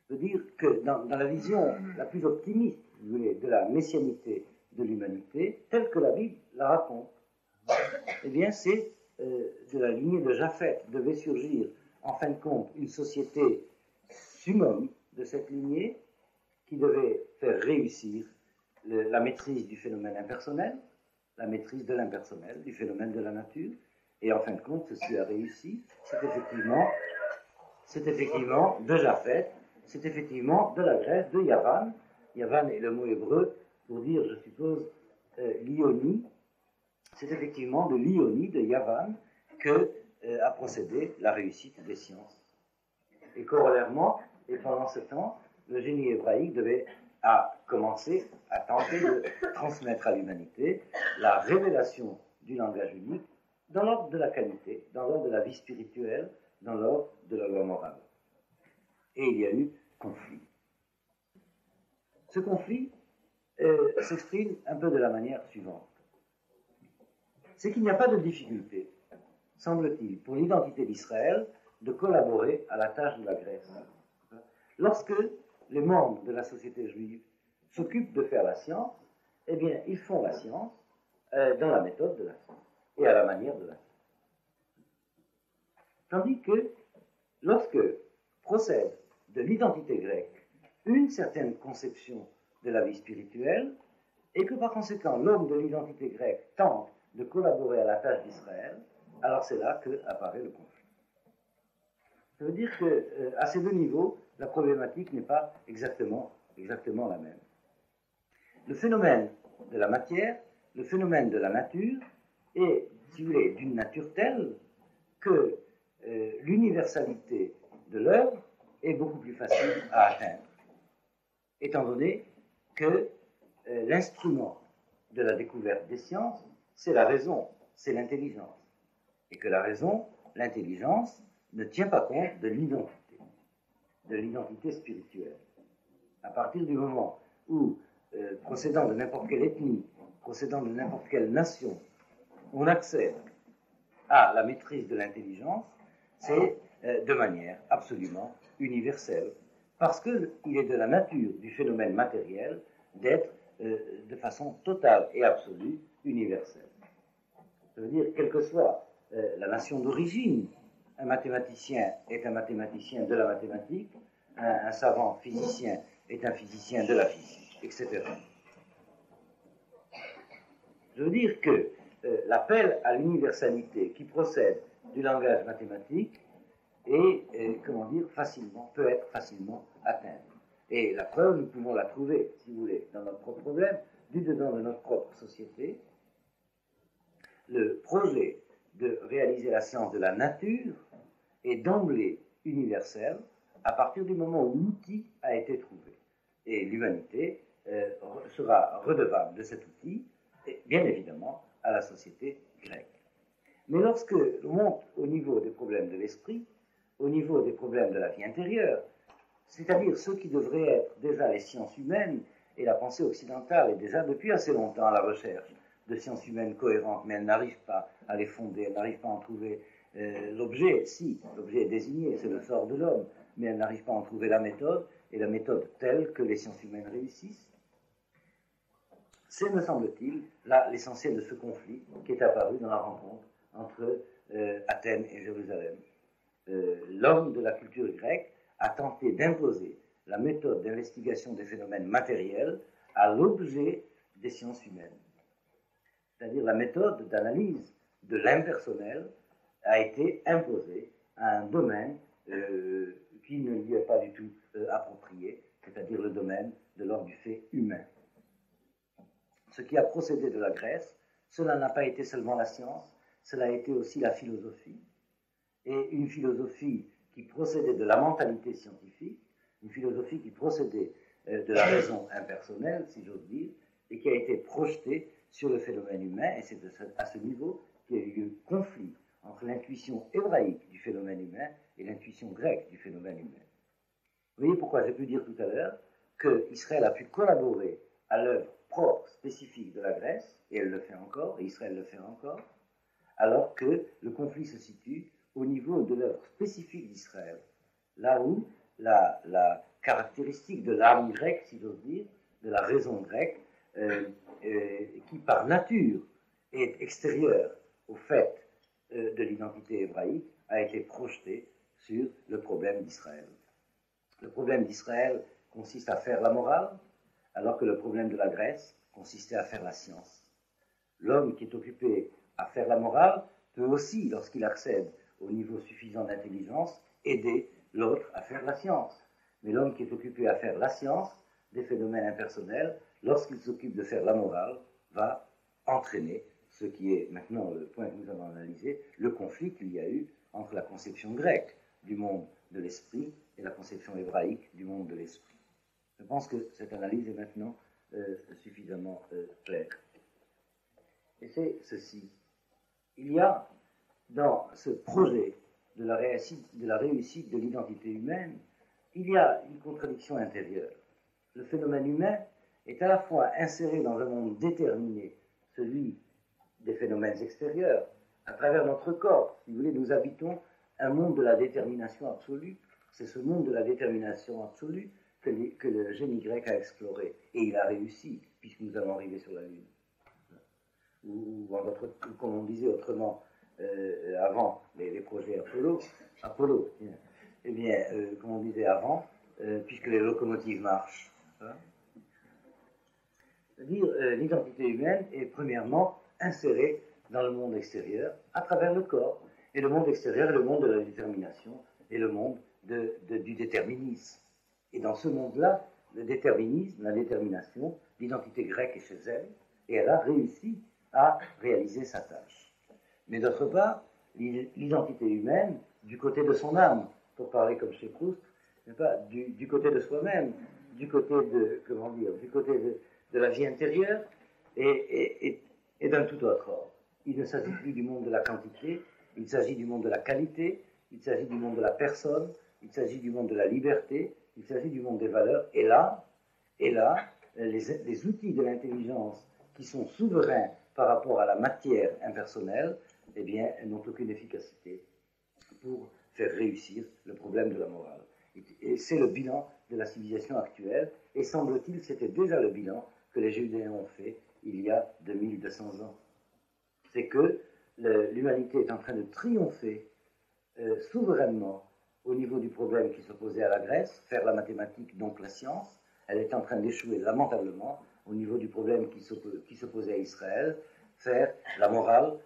Je veux dire que dans la vision la plus optimiste, vous voulez, de la messianité de l'humanité, telle que la Bible la raconte, eh bien c'est de la lignée de Japheth devait surgir en fin de compte une société summum de cette lignée qui devait faire réussir la maîtrise du phénomène impersonnel, la maîtrise de l'impersonnel, du phénomène de la nature, et en fin de compte, ceci a réussi. C'est effectivement de Japheth, c'est effectivement de la Grèce, de Yavan. Yavan est le mot hébreu pour dire, je suppose, l'Ionie. C'est effectivement de l'Ionie, de Yavan, que a procédé la réussite des sciences. Et corollairement, et pendant ce temps, le génie hébraïque devait commencer à tenter de transmettre à l'humanité la révélation du langage unique dans l'ordre de la qualité, dans l'ordre de la vie spirituelle, dans l'ordre de la loi morale. Et il y a eu conflit. Ce conflit s'exprime un peu de la manière suivante. C'est qu'il n'y a pas de difficulté, semble-t-il, pour l'identité d'Israël de collaborer à la tâche de la Grèce. Lorsque les membres de la société juive s'occupent de faire la science, eh bien, ils font la science dans la méthode de la science et à la manière de la science. Tandis que lorsque procède de l'identité grecque une certaine conception de la vie spirituelle, et que par conséquent l'homme de l'identité grecque tente de collaborer à la tâche d'Israël, alors c'est là qu'apparaît le conflit. Ça veut dire qu'à ces deux niveaux, la problématique n'est pas exactement la même. Le phénomène de la matière, le phénomène de la nature est, si vous voulez, d'une nature telle que l'universalité de l'œuvre est beaucoup plus facile à atteindre, étant donné que l'instrument de la découverte des sciences, c'est la raison, c'est l'intelligence. Et que la raison, l'intelligence, ne tient pas compte de l'identité spirituelle. À partir du moment où, procédant de n'importe quelle ethnie, procédant de n'importe quelle nation, on accède à la maîtrise de l'intelligence, c'est de manière absolument universelle, parce qu'il est de la nature du phénomène matériel d'être de façon totale et absolue universelle. Ça veut dire, quelle que soit la nation d'origine, un mathématicien est un mathématicien de la mathématique, un savant physicien est un physicien de la physique, etc. Je veux dire que l'appel à l'universalité qui procède du langage mathématique peut être facilement atteint. Et la preuve, nous pouvons la trouver, si vous voulez, dans notre propre problème, du dedans de notre propre société. Le projet de réaliser la science de la nature est d'emblée universel à partir du moment où l'outil a été trouvé. Et l'humanité sera redevable de cet outil, et bien évidemment, à la société grecque. Mais lorsque l'on monte au niveau des problèmes de l'esprit, au niveau des problèmes de la vie intérieure, c'est-à-dire ceux qui devraient être déjà les sciences humaines, et la pensée occidentale est déjà depuis assez longtemps à la recherche de sciences humaines cohérentes, mais elle n'arrive pas à les fonder, elle n'arrive pas à en trouver l'objet. Si, l'objet est désigné, c'est le sort de l'homme, mais elle n'arrive pas à en trouver la méthode, et la méthode telle que les sciences humaines réussissent. C'est, me semble-t-il, là l'essentiel de ce conflit qui est apparu dans la rencontre entre Athènes et Jérusalem. L'homme de la culture grecque a tenté d'imposer la méthode d'investigation des phénomènes matériels à l'objet des sciences humaines. C'est-à-dire la méthode d'analyse de l'impersonnel a été imposée à un domaine qui ne lui est pas du tout approprié, c'est-à-dire le domaine de l'ordre du fait humain. Ce qui a procédé de la Grèce, cela n'a pas été seulement la science, cela a été aussi la philosophie, et une philosophie qui procédait de la mentalité scientifique, une philosophie qui procédait de la raison impersonnelle, si j'ose dire, et qui a été projetée sur le phénomène humain, et c'est à ce niveau qu'il y a eu conflit entre l'intuition hébraïque du phénomène humain et l'intuition grecque du phénomène humain. Vous voyez pourquoi j'ai pu dire tout à l'heure qu'Israël a pu collaborer à l'œuvre propre, spécifique de la Grèce, et elle le fait encore, et Israël le fait encore, alors que le conflit se situe au niveau de l'œuvre spécifique d'Israël, là où la caractéristique de l'âme grecque, si j'ose dire, de la raison grecque, qui par nature est extérieure au fait de l'identité hébraïque, a été projetée sur le problème d'Israël. Le problème d'Israël consiste à faire la morale, alors que le problème de la Grèce consistait à faire la science. L'homme qui est occupé à faire la morale peut aussi, lorsqu'il accède au niveau suffisant d'intelligence, aider l'autre à faire la science. Mais l'homme qui est occupé à faire la science des phénomènes impersonnels, lorsqu'il s'occupe de faire la morale, va entraîner ce qui est maintenant le point que nous avons analysé, le conflit qu'il y a eu entre la conception grecque du monde de l'esprit et la conception hébraïque du monde de l'esprit. Je pense que cette analyse est maintenant suffisamment claire. Et c'est ceci. Il y a dans ce projet de la réussite de l'identité humaine, il y a une contradiction intérieure. Le phénomène humain est à la fois inséré dans un monde déterminé, celui des phénomènes extérieurs, à travers notre corps. Si vous voulez, nous habitons un monde de la détermination absolue. C'est ce monde de la détermination absolue que le génie grec a exploré. Et il a réussi, puisque nous allons arriver sur la Lune. Ou comme on disait autrement, avant les projets Apollo, eh bien, comme on disait avant, puisque les locomotives marchent. Hein, c'est-à-dire, l'identité humaine est premièrement insérée dans le monde extérieur à travers le corps. Et le monde extérieur est le monde de la détermination et le monde du déterminisme. Et dans ce monde-là, le déterminisme, la détermination, l'identité grecque est chez elle, et elle a réussi à réaliser sa tâche. Mais d'autre part, l'identité humaine, du côté de son âme, pour parler comme chez Proust, n'est pas du côté de soi-même, du côté de la vie intérieure, et d'un tout autre ordre. Il ne s'agit plus du monde de la quantité, il s'agit du monde de la qualité, il s'agit du monde de la personne, il s'agit du monde de la liberté, il s'agit du monde des valeurs, et là, les outils de l'intelligence qui sont souverains par rapport à la matière impersonnelle, eh bien, n'ont aucune efficacité pour faire réussir le problème de la morale. Et c'est le bilan de la civilisation actuelle, et semble-t-il, c'était déjà le bilan que les Judéens ont fait il y a 2200 ans. C'est que l'humanité est en train de triompher souverainement au niveau du problème qui s'opposait à la Grèce, faire la mathématique, donc la science. Elle est en train d'échouer lamentablement au niveau du problème qui s'opposait à Israël, faire la morale,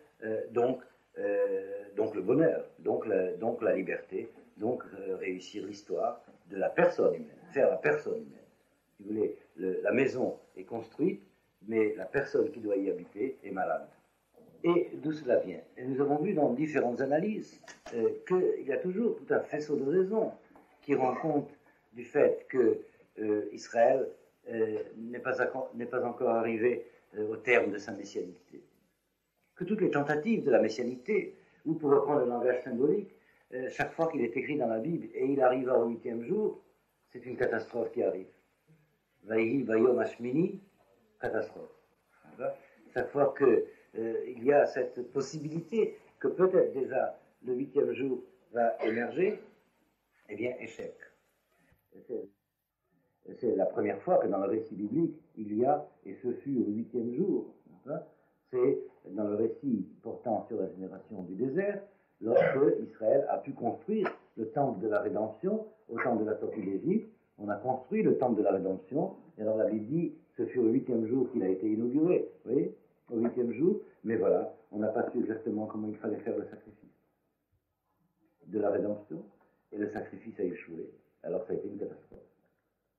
donc le bonheur, donc la liberté, donc réussir l'histoire de la personne humaine, faire la personne humaine. Si vous voulez, la maison est construite, mais la personne qui doit y habiter est malade. Et d'où cela vient? Et nous avons vu dans différentes analyses qu'il y a toujours tout un faisceau de raisons qui rend compte du fait que Israël n'est pas encore arrivé au terme de sa messianité. Que toutes les tentatives de la messianité, ou pour reprendre le langage symbolique, chaque fois qu'il est écrit dans la Bible et il arrive au 8e jour, c'est une catastrophe qui arrive. Vaïhi, Vayom Hashmini, catastrophe. Chaque fois qu'il y a cette possibilité que peut-être déjà le 8e jour va émerger, eh bien, échec. C'est la première fois que dans le récit biblique, il y a, et ce fut au 8e jour, c'est dans le récit portant sur la génération du désert, lorsque Israël a pu construire le temple de la rédemption, au temps de la sortie d'Égypte. On a construit le temple de la rédemption, et alors la Bible dit, ce fut au 8e jour qu'il a été inauguré, vous voyez, au 8e jour, mais voilà, on n'a pas su exactement comment il fallait faire le sacrifice de la rédemption, et le sacrifice a échoué, alors ça a été une catastrophe.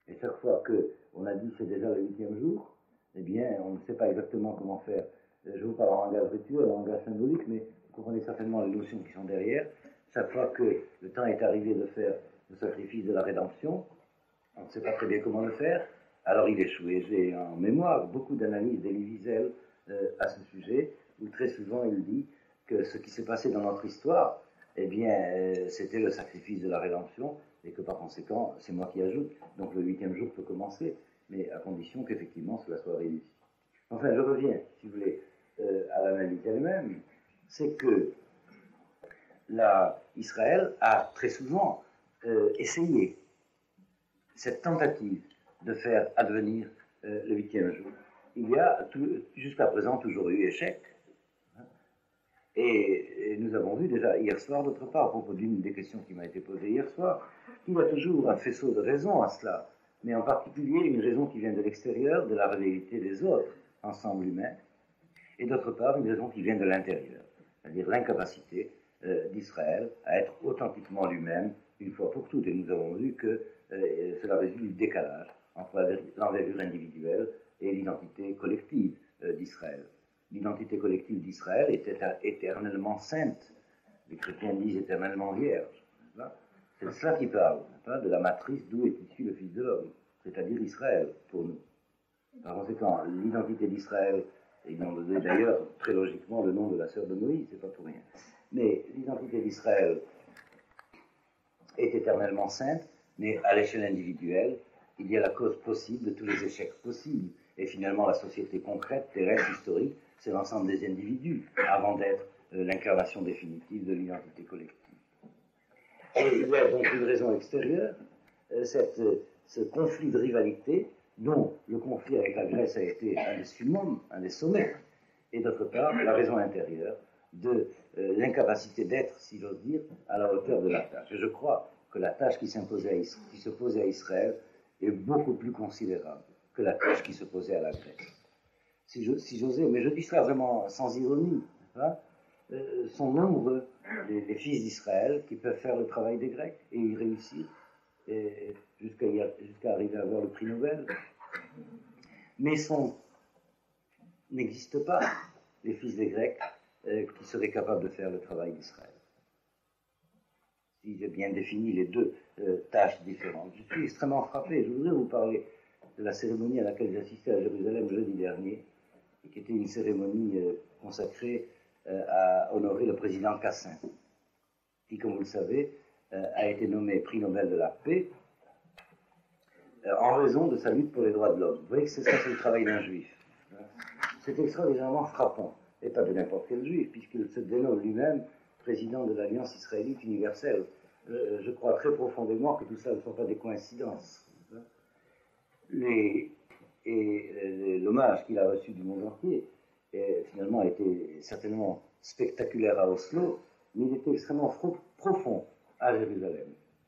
Et chaque fois qu'on a dit c'est déjà le 8e jour, eh bien, on ne sait pas exactement comment faire. Je vous parle en langage rituel, en langage symbolique, mais vous comprenez certainement les notions qui sont derrière. Chaque fois que le temps est arrivé de faire le sacrifice de la rédemption, on ne sait pas très bien comment le faire, alors il échoue. Et j'ai en mémoire beaucoup d'analyses d'Elie Wiesel à ce sujet, où très souvent il dit que ce qui s'est passé dans notre histoire, eh bien, c'était le sacrifice de la rédemption, et que par conséquent, c'est moi qui ajoute, donc le 8e jour peut commencer, mais à condition qu'effectivement cela soit réussi. Enfin, je reviens, si vous voulez, à l'analyse elle-même, c'est que Israël a très souvent essayé cette tentative de faire advenir le 8e jour. Il y a jusqu'à présent toujours eu échec. Et nous avons vu déjà hier soir, d'autre part, à propos d'une des questions qui m'a été posée hier soir, qu'il y a toujours un faisceau de raisons à cela, mais en particulier une raison qui vient de l'extérieur, de la réalité des autres, ensemble humain, et d'autre part une raison qui vient de l'intérieur, c'est-à-dire l'incapacité d'Israël à être authentiquement lui-même, une fois pour toutes. Et nous avons vu que cela résulte du décalage entre l'envergure individuelle et l'identité collective d'Israël. L'identité collective d'Israël était éternellement sainte. Les chrétiens disent éternellement vierge. C'est de cela qu'ils parlent, de la matrice d'où est issu le Fils de l'homme, c'est-à-dire Israël, pour nous. Par conséquent, l'identité d'Israël, et ils ont donné d'ailleurs très logiquement le nom de la sœur de Moïse, c'est pas pour rien. Mais l'identité d'Israël est éternellement sainte, mais à l'échelle individuelle, il y a la cause possible de tous les échecs possibles. Et finalement, la société concrète, terrestre, historique, c'est l'ensemble des individus, avant d'être l'incarnation définitive de l'identité collective. Et il y a donc une raison extérieure, ce conflit de rivalité, dont le conflit avec la Grèce a été un des summums, un des sommets, et d'autre part, la raison intérieure de l'incapacité d'être, si j'ose dire, à la hauteur de la tâche. Et je crois que la tâche qui se posait à Israël est beaucoup plus considérable que la tâche qui se posait à la Grèce. Si j'osais, mais je dis cela vraiment sans ironie, sont nombreux les fils d'Israël qui peuvent faire le travail des Grecs et y réussir, jusqu'à arriver à avoir le prix Nobel. Mais n'existent pas les fils des Grecs qui seraient capables de faire le travail d'Israël. Si j'ai bien défini les deux tâches différentes. Je suis extrêmement frappé. Je voudrais vous parler de la cérémonie à laquelle j'assistais à Jérusalem jeudi dernier, et qui était une cérémonie consacrée à honorer le président Cassin, qui, comme vous le savez, a été nommé prix Nobel de la paix en raison de sa lutte pour les droits de l'homme. Vous voyez que c'est le travail d'un juif. C'est extraordinairement frappant, et pas de n'importe quel juif, puisqu'il se dénomme lui-même président de l'Alliance israélite universelle. Je crois très profondément que tout ça ne sont pas des coïncidences. L'hommage qu'il a reçu du monde entier finalement a été certainement spectaculaire à Oslo, mais il était extrêmement profond à Jérusalem.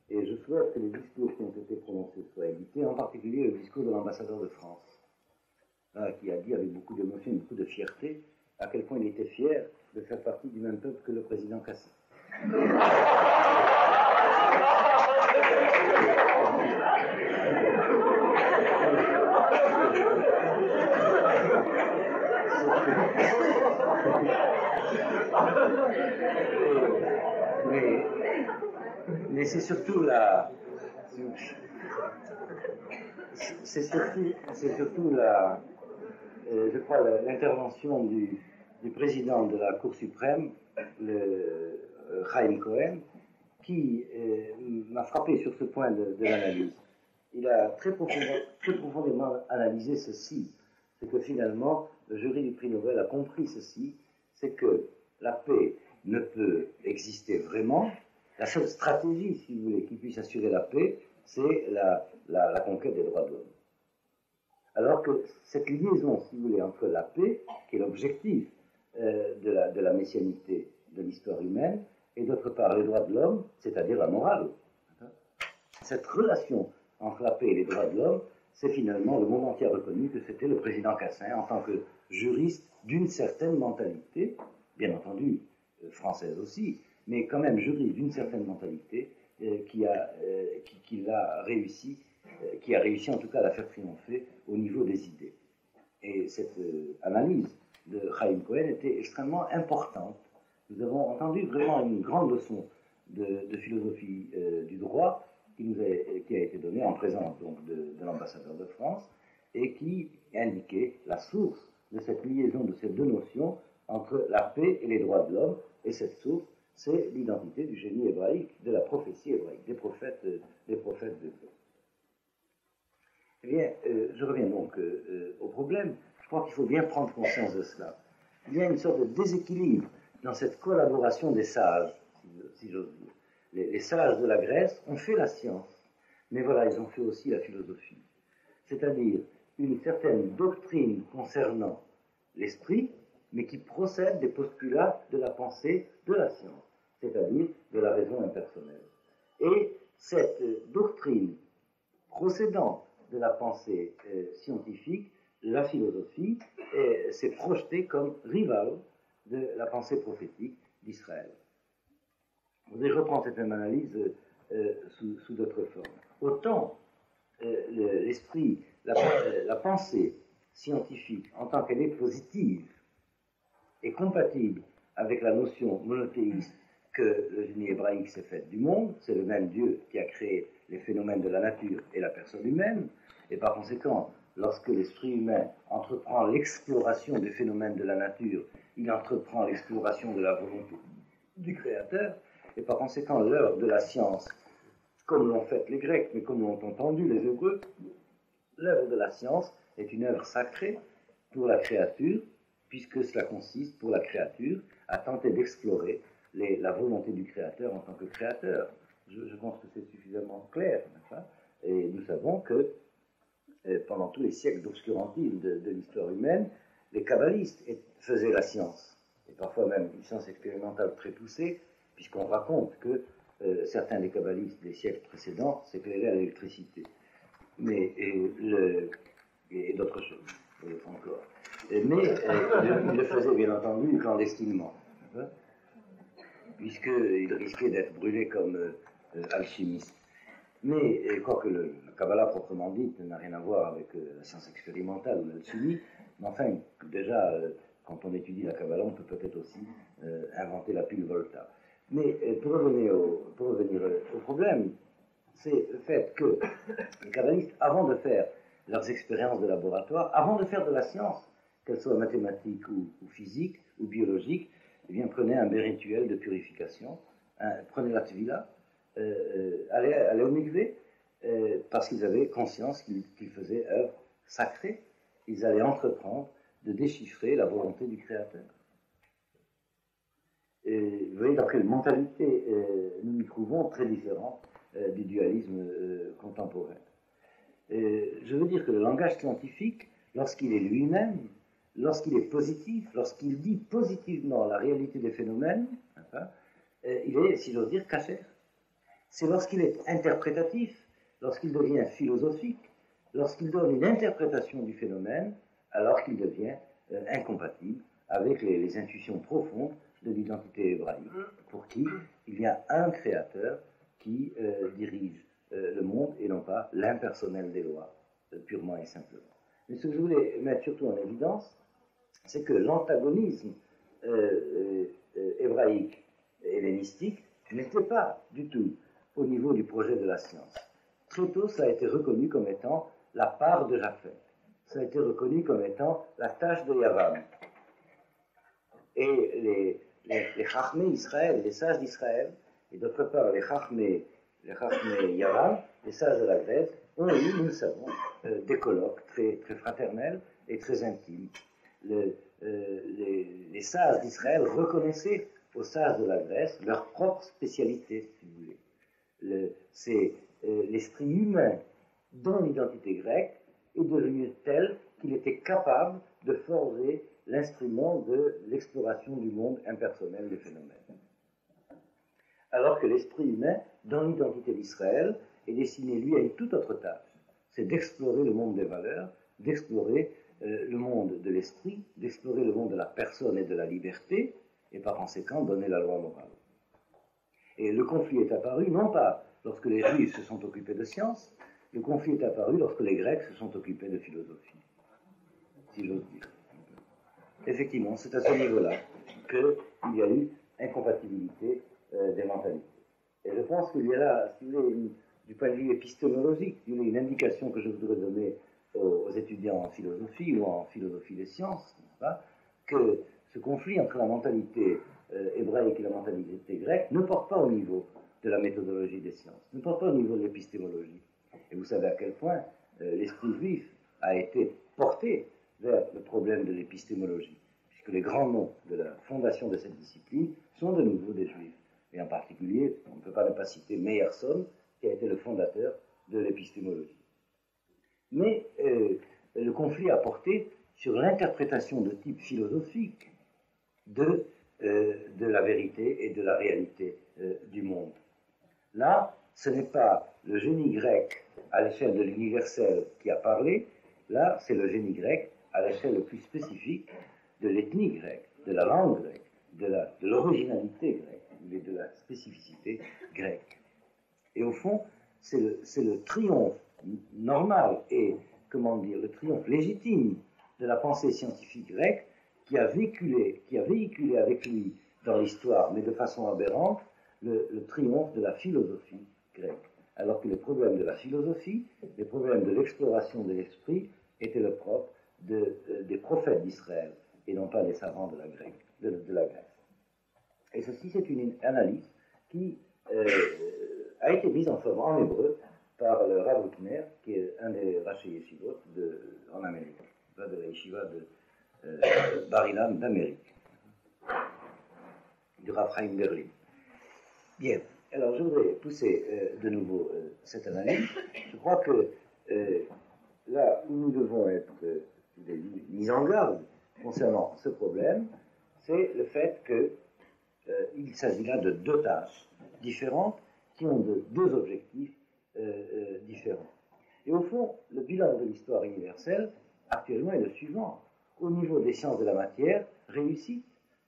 Et je souhaite que les discours qui ont été prononcés soient édités, en particulier le discours de l'ambassadeur de France, qui a dit avec beaucoup d'émotion et beaucoup de fierté à quel point il était fier de faire partie du même peuple que le président Cassin. Mais c'est surtout je crois, l'intervention du président de la Cour suprême, le Chaim Cohen, qui m'a frappé sur ce point de l'analyse. Il a très profondément analysé ceci, c'est que finalement, le jury du prix Nobel a compris ceci, c'est que la paix ne peut exister vraiment. La seule stratégie, si vous voulez, qui puisse assurer la paix, c'est la conquête des droits de l'homme. Alors que cette liaison, si vous voulez, entre la paix, qui est l'objectif de la messianité de l'histoire humaine, et d'autre part les droits de l'homme, c'est-à-dire la morale. Cette relation entre la paix et les droits de l'homme, c'est finalement le monde entier reconnu que c'était le président Cassin, en tant que juriste d'une certaine mentalité, bien entendu française aussi, mais quand même juriste d'une certaine mentalité, qui a réussi en tout cas à la faire triompher au niveau des idées. Et cette analyse de Chaim Cohen était extrêmement importante. Nous avons entendu vraiment une grande leçon de philosophie du droit qui a été donnée en présence donc, de l'ambassadeur de France et qui indiquait la source de cette liaison de ces deux notions entre la paix et les droits de l'homme. Et cette source, c'est l'identité du génie hébraïque, de la prophétie hébraïque, des prophètes de Dieu. Eh bien, je reviens donc au problème. Je crois qu'il faut bien prendre conscience de cela. Il y a une sorte de déséquilibre dans cette collaboration des sages, si j'ose dire. Les sages de la Grèce ont fait la science, mais voilà, ils ont fait aussi la philosophie. C'est-à-dire une certaine doctrine concernant l'esprit, mais qui procède des postulats de la pensée de la science, c'est-à-dire de la raison impersonnelle. Et cette doctrine procédant de la pensée scientifique, la philosophie, s'est projetée comme rivale de la pensée prophétique d'Israël. Je reprends cette même analyse sous d'autres formes. Autant l'esprit, la pensée scientifique, en tant qu'elle est positive, est compatible avec la notion monothéiste que le génie hébraïque s'est fait du monde, c'est le même Dieu qui a créé les phénomènes de la nature et la personne humaine, et par conséquent, lorsque l'esprit humain entreprend l'exploration des phénomènes de la nature, il entreprend l'exploration de la volonté du Créateur, et par conséquent, l'œuvre de la science, comme l'ont fait les Grecs, mais comme l'ont entendu les Hébreux, l'œuvre de la science est une œuvre sacrée pour la créature, puisque cela consiste pour la créature à tenter d'explorer la volonté du Créateur en tant que créateur. Je pense que c'est suffisamment clair, n'est-ce pas ? Et nous savons que pendant tous les siècles d'obscurantisme de l'histoire humaine, les kabbalistes faisaient la science, et parfois même une science expérimentale très poussée, puisqu'on raconte que certains des kabbalistes des siècles précédents s'éclairaient à l'électricité, et d'autres choses encore. Mais ils le faisaient bien entendu clandestinement, puisqu'ils risquaient d'être brûlés comme alchimistes. Mais, quoique le Kabbalah proprement dit n'a rien à voir avec la science expérimentale ou l'alchimie, mais enfin, déjà, quand on étudie la Kabbalah, on peut peut-être aussi inventer la pile Volta. Mais pour revenir au problème, c'est le fait que les kabbalistes, avant de faire leurs expériences de laboratoire, avant de faire de la science, qu'elle soit mathématique ou physique ou biologique, eh bien, prenaient un rituel de purification, prenaient la tvila, allaient au mikvé, parce qu'ils avaient conscience qu'ils faisaient œuvre sacrée. Ils allaient entreprendre de déchiffrer la volonté du Créateur. Et vous voyez dans quelle mentalité nous nous trouvons, très différente du dualisme contemporain. Je veux dire que le langage scientifique, lorsqu'il est lui-même, lorsqu'il est positif, lorsqu'il dit positivement la réalité des phénomènes, enfin, il est, si j'ose dire, caché. C'est lorsqu'il est interprétatif, lorsqu'il devient philosophique, lorsqu'il donne une interprétation du phénomène, alors qu'il devient incompatible avec les intuitions profondes de l'identité hébraïque, pour qui il y a un créateur qui dirige le monde et non pas l'impersonnel des lois, purement et simplement. Mais ce que je voulais mettre surtout en évidence, c'est que l'antagonisme hébraïque et hellénistique n'était pas du tout au niveau du projet de la science. Très tôt, ça a été reconnu comme étant la part de Japheth. Ça a été reconnu comme étant la tâche de Yavam. Et les Chachmé Israël, les sages d'Israël, et d'autre part les Chachmé Yavam, les sages de la Grèce, ont eu, nous le savons, des colloques très, très fraternels et très intimes. Les sages d'Israël reconnaissaient aux sages de la Grèce leur propre spécialité, si vous voulez. C'est l'esprit humain dans l'identité grecque est devenu tel qu'il était capable de forger l'instrument de l'exploration du monde impersonnel des phénomènes. Alors que l'esprit humain, dans l'identité d'Israël, est destiné, lui, à une toute autre tâche. C'est d'explorer le monde des valeurs, d'explorer le monde de l'esprit, d'explorer le monde de la personne et de la liberté, et par conséquent donner la loi morale. Et le conflit est apparu non pas lorsque les Juifs se sont occupés de sciences, le conflit est apparu lorsque les Grecs se sont occupés de philosophie, si j'ose dire. Effectivement, c'est à ce niveau-là qu'il y a eu incompatibilité des mentalités. Et je pense qu'il y a là, si vous voulez, du point de vue épistémologique, si vous voulez, une indication que je voudrais donner aux étudiants en philosophie ou en philosophie des sciences, n'est-ce pas, que ce conflit entre la mentalité hébraïque et la mentalité grecque ne porte pas au niveau de la méthodologie des sciences, ne porte pas au niveau de l'épistémologie. Et vous savez à quel point l'esprit juif a été porté vers le problème de l'épistémologie, puisque les grands noms de la fondation de cette discipline sont de nouveau des juifs. Et en particulier, on ne peut pas ne pas citer Meyerson, qui a été le fondateur de l'épistémologie. Mais le conflit a porté sur l'interprétation de type philosophique de la vérité et de la réalité du monde. Là, ce n'est pas le génie grec à l'échelle de l'universel qui a parlé, là, c'est le génie grec à l'échelle le plus spécifique de l'ethnie grecque, de la langue grecque, de l'originalité grecque, et de la spécificité grecque. Et au fond, c'est le triomphe normal et, comment dire, le triomphe légitime de la pensée scientifique grecque qui a véhiculé avec lui dans l'histoire, mais de façon aberrante, le triomphe de la philosophie grecque. Alors que les problèmes de la philosophie, les problèmes de l'exploration de l'esprit étaient le propre des prophètes d'Israël et non pas des savants de la Grèce. Et ceci, c'est une analyse qui a été mise en forme en hébreu par le Rav Witner, qui est un des Rashi Yeshivot en Amérique, de la Yeshiva de Bar Ilan d'Amérique, du Rav Chaim Berlin. Bien, alors je voudrais pousser de nouveau cette analyse. Je crois que là où nous devons être mis en garde concernant ce problème, c'est le fait qu'il s'agit là de deux tâches différentes qui ont deux objectifs différents. Et au fond, le bilan de l'histoire universelle, actuellement, est le suivant. Au niveau des sciences de la matière, réussite.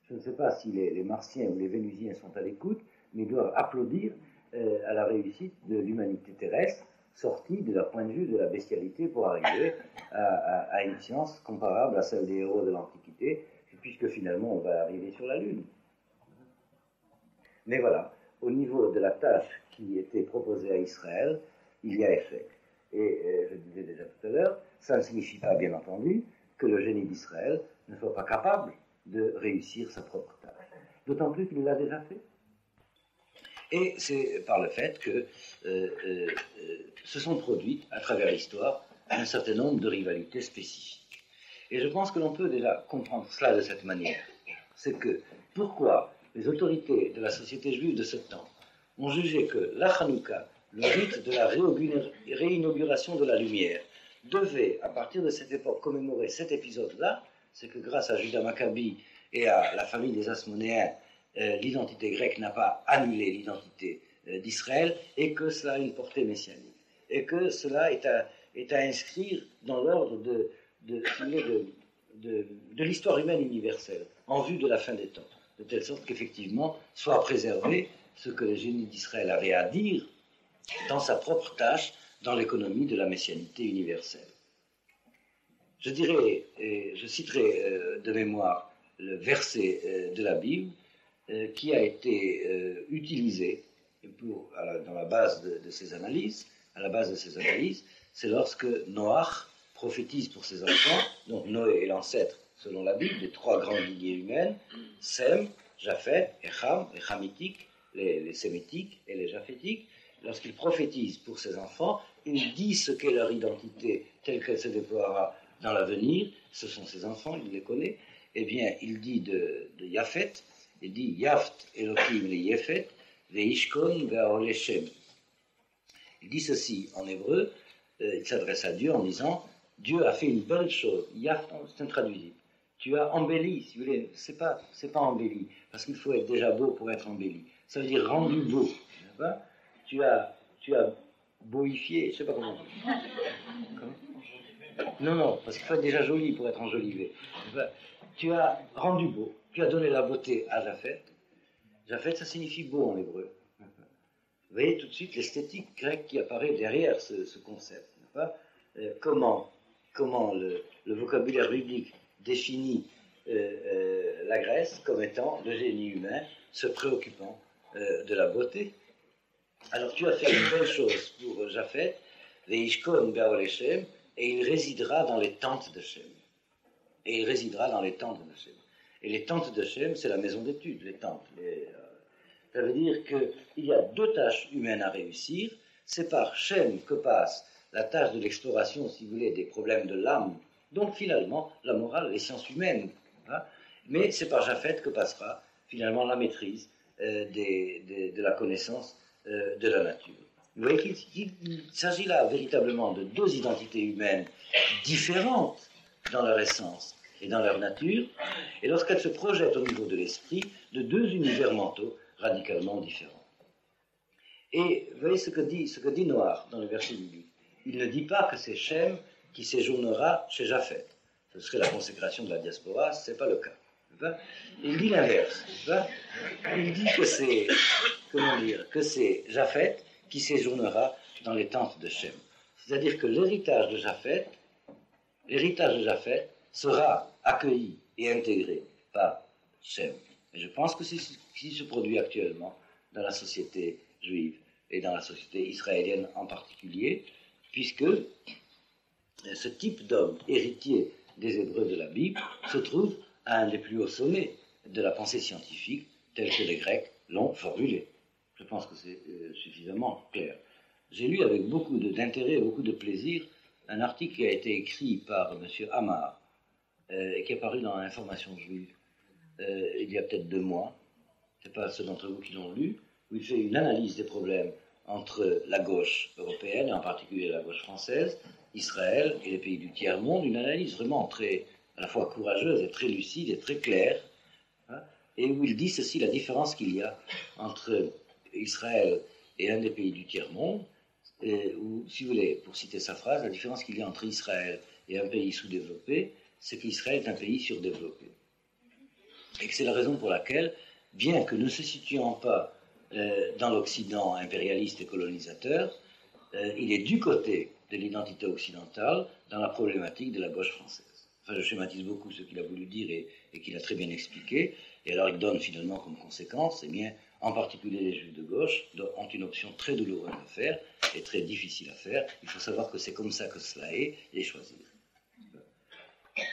Je ne sais pas si les Martiens ou les Vénusiens sont à l'écoute, mais ils doivent applaudir à la réussite de l'humanité terrestre, sortie de leur point de vue de la bestialité pour arriver à une science comparable à celle des héros de l'Antiquité, puisque finalement on va arriver sur la Lune. Mais voilà, au niveau de la tâche qui était proposée à Israël, il y a échec. Et je disais déjà tout à l'heure, ça ne signifie pas, bien entendu, que le génie d'Israël ne soit pas capable de réussir sa propre tâche. D'autant plus qu'il l'a déjà fait. Et c'est par le fait que se sont produites, à travers l'histoire, un certain nombre de rivalités spécifiques. Et je pense que l'on peut déjà comprendre cela de cette manière. C'est que, pourquoi les autorités de la société juive de ce temps ont jugé que la Hanouka, le rite de la réinauguration de la lumière, devait, à partir de cette époque, commémorer cet épisode-là, c'est que grâce à Judas Maccabi et à la famille des Asmonéens, l'identité grecque n'a pas annulé l'identité d'Israël, et que cela a une portée messianique, et que cela est à inscrire dans l'ordre de l'histoire humaine universelle, en vue de la fin des temps, de telle sorte qu'effectivement soit préservé ce que le génie d'Israël avait à dire dans sa propre tâche, dans l'économie de la messianité universelle. Je dirais, et je citerai de mémoire le verset de la Bible qui a été utilisé dans la base de ces analyses. À la base de ces analyses, c'est lorsque Noach prophétise pour ses enfants. Donc Noé est l'ancêtre, selon la Bible, des trois grandes lignées humaines, Sem, Japheth et Ham, les Hamitique, les Sémitiques et les Japhétiques. Lorsqu'il prophétise pour ses enfants, il dit ce qu'est leur identité telle qu'elle se déploiera dans l'avenir. Ce sont ses enfants, il les connaît. Eh bien, il dit de Yafet, il dit Yaft Elohim le Yefet, Veishkon Gaoleshem. Il dit ceci en hébreu, il s'adresse à Dieu en disant, Dieu a fait une belle chose, c'est intraduisible. Tu as embelli, si vous voulez, c'est pas embelli, parce qu'il faut être déjà beau pour être embelli. Ça veut dire rendu beau. Tu as boifié, je sais pas comment dire. Non, parce qu'il faut être déjà joli pour être enjolivé. Tu as rendu beau, tu as donné la beauté à Japhet. Japhet, ça signifie beau en hébreu. Vous voyez tout de suite l'esthétique grecque qui apparaît derrière ce concept. Comment le vocabulaire biblique définit la Grèce comme étant le génie humain se préoccupant de la beauté. Alors tu as fait une belle chose pour Japhet, Veishkon Be'ol Shem, et il résidera dans les tentes de Shem. Et les tentes de Shem, c'est la maison d'études, les tentes. Ça veut dire qu'il y a deux tâches humaines à réussir. C'est par Shem que passe la tâche de l'exploration, si vous voulez, des problèmes de l'âme, donc finalement la morale, les sciences humaines. Mais c'est par Japhet que passera finalement la maîtrise de la connaissance de la nature. Vous voyez qu'il s'agit là véritablement de deux identités humaines différentes dans leur essence et dans leur nature, et lorsqu'elles se projettent au niveau de l'esprit, de deux univers mentaux radicalement différents. Et vous voyez ce que dit Noir dans le verset 18. Il ne dit pas que c'est Shem qui séjournera chez Japhet. Ce serait la consécration de la diaspora, ce n'est pas le cas. Il dit l'inverse. Il dit que c'est Japhet qui séjournera dans les tentes de Shem. C'est-à-dire que l'héritage de Japhet sera accueilli et intégré par Shem. Et je pense que c'est ce qui se produit actuellement dans la société juive et dans la société israélienne en particulier, puisque ce type d'homme héritier des Hébreux de la Bible se trouve à un des plus hauts sommets de la pensée scientifique telle que les Grecs l'ont formulée. Je pense que c'est suffisamment clair. J'ai lu avec beaucoup d'intérêt et beaucoup de plaisir un article qui a été écrit par M. Hamar et qui est paru dans l'Information juive il y a peut-être 2 mois. Ce n'est pas ceux d'entre vous qui l'ont lu, où il fait une analyse des problèmes entre la gauche européenne, et en particulier la gauche française, Israël et les pays du tiers-monde, une analyse vraiment très, à la fois courageuse et très lucide et très claire, et où il dit ceci, la différence qu'il y a entre Israël et un des pays du tiers-monde, ou, si vous voulez, pour citer sa phrase, la différence qu'il y a entre Israël et un pays sous-développé, c'est qu'Israël est un pays surdéveloppé. Et que c'est la raison pour laquelle, bien que ne se situant pas dans l'Occident impérialiste et colonisateur, il est du côté de l'identité occidentale dans la problématique de la gauche française. Enfin, je schématise beaucoup ce qu'il a voulu dire et qu'il a très bien expliqué, et alors il donne finalement comme conséquence, eh bien, en particulier les juifs de gauche ont une option très douloureuse à faire et très difficile à faire. Il faut savoir que c'est comme ça que cela est, et choisir.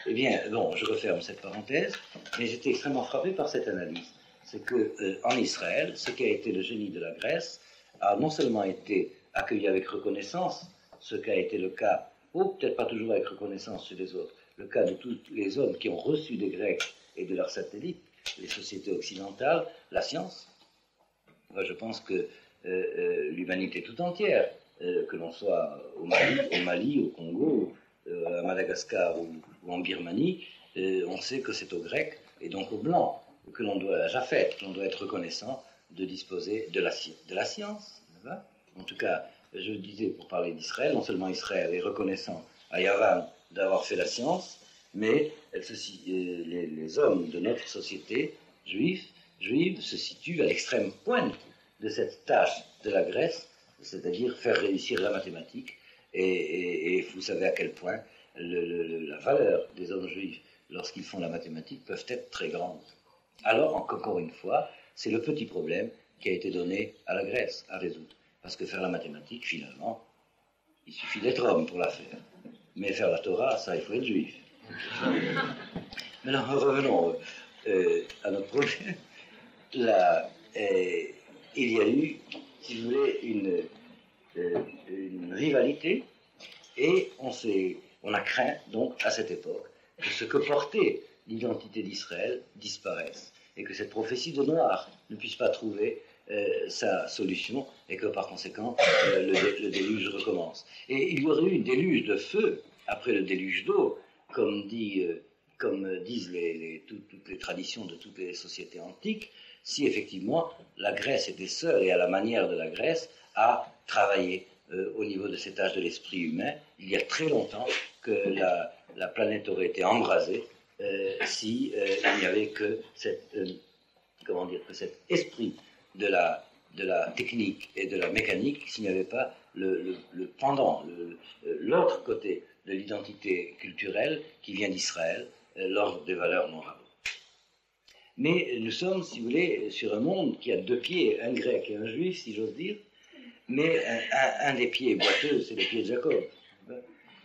Eh bien, bon, je referme cette parenthèse, mais j'étais extrêmement frappé par cette analyse. C'est qu'en Israël, ce qui a été le génie de la Grèce a non seulement été accueilli avec reconnaissance, ce qu'a été le cas, ou peut-être pas toujours avec reconnaissance chez les autres, le cas de tous les hommes qui ont reçu des Grecs et de leurs satellites, les sociétés occidentales, la science. Moi, je pense que l'humanité tout entière, que l'on soit au Mali, au Congo, à Madagascar ou en Birmanie, on sait que c'est aux Grecs et donc aux Blancs que l'on doit, à Japhet, que l'on doit être reconnaissant de disposer de la science. En tout cas, je disais, pour parler d'Israël, non seulement Israël est reconnaissant à Yavan d'avoir fait la science, mais les hommes de notre société juive se situent à l'extrême pointe de cette tâche de la Grèce, c'est-à-dire faire réussir la mathématique, et vous savez à quel point la valeur des hommes juifs lorsqu'ils font la mathématique peuvent être très grandes. Alors, encore une fois, c'est le petit problème qui a été donné à la Grèce à résoudre. Parce que faire la mathématique, finalement, il suffit d'être homme pour la faire. Mais faire la Torah, ça, il faut être juif. Maintenant, revenons à notre problème. Là, il y a eu, si vous voulez, une rivalité, et on a craint, donc, à cette époque, que ce que portait l'identité d'Israël disparaisse, et que cette prophétie de Noir ne puisse pas trouver sa solution et que par conséquent le déluge recommence. Et il y aurait eu un déluge de feu après le déluge d'eau, comme disent toutes les traditions de toutes les sociétés antiques, si effectivement la Grèce était seule et à la manière de la Grèce à travailler au niveau de cet âge de l'esprit humain. Il y a très longtemps que la planète aurait été embrasée si il n'y avait que cet esprit de la technique et de la mécanique, s'il n'y avait pas le pendant, l'autre côté de l'identité culturelle qui vient d'Israël, l'ordre des valeurs morales. Mais nous sommes, si vous voulez, sur un monde qui a deux pieds, un grec et un juif, si j'ose dire, mais un des pieds boiteux, c'est le pied de Jacob.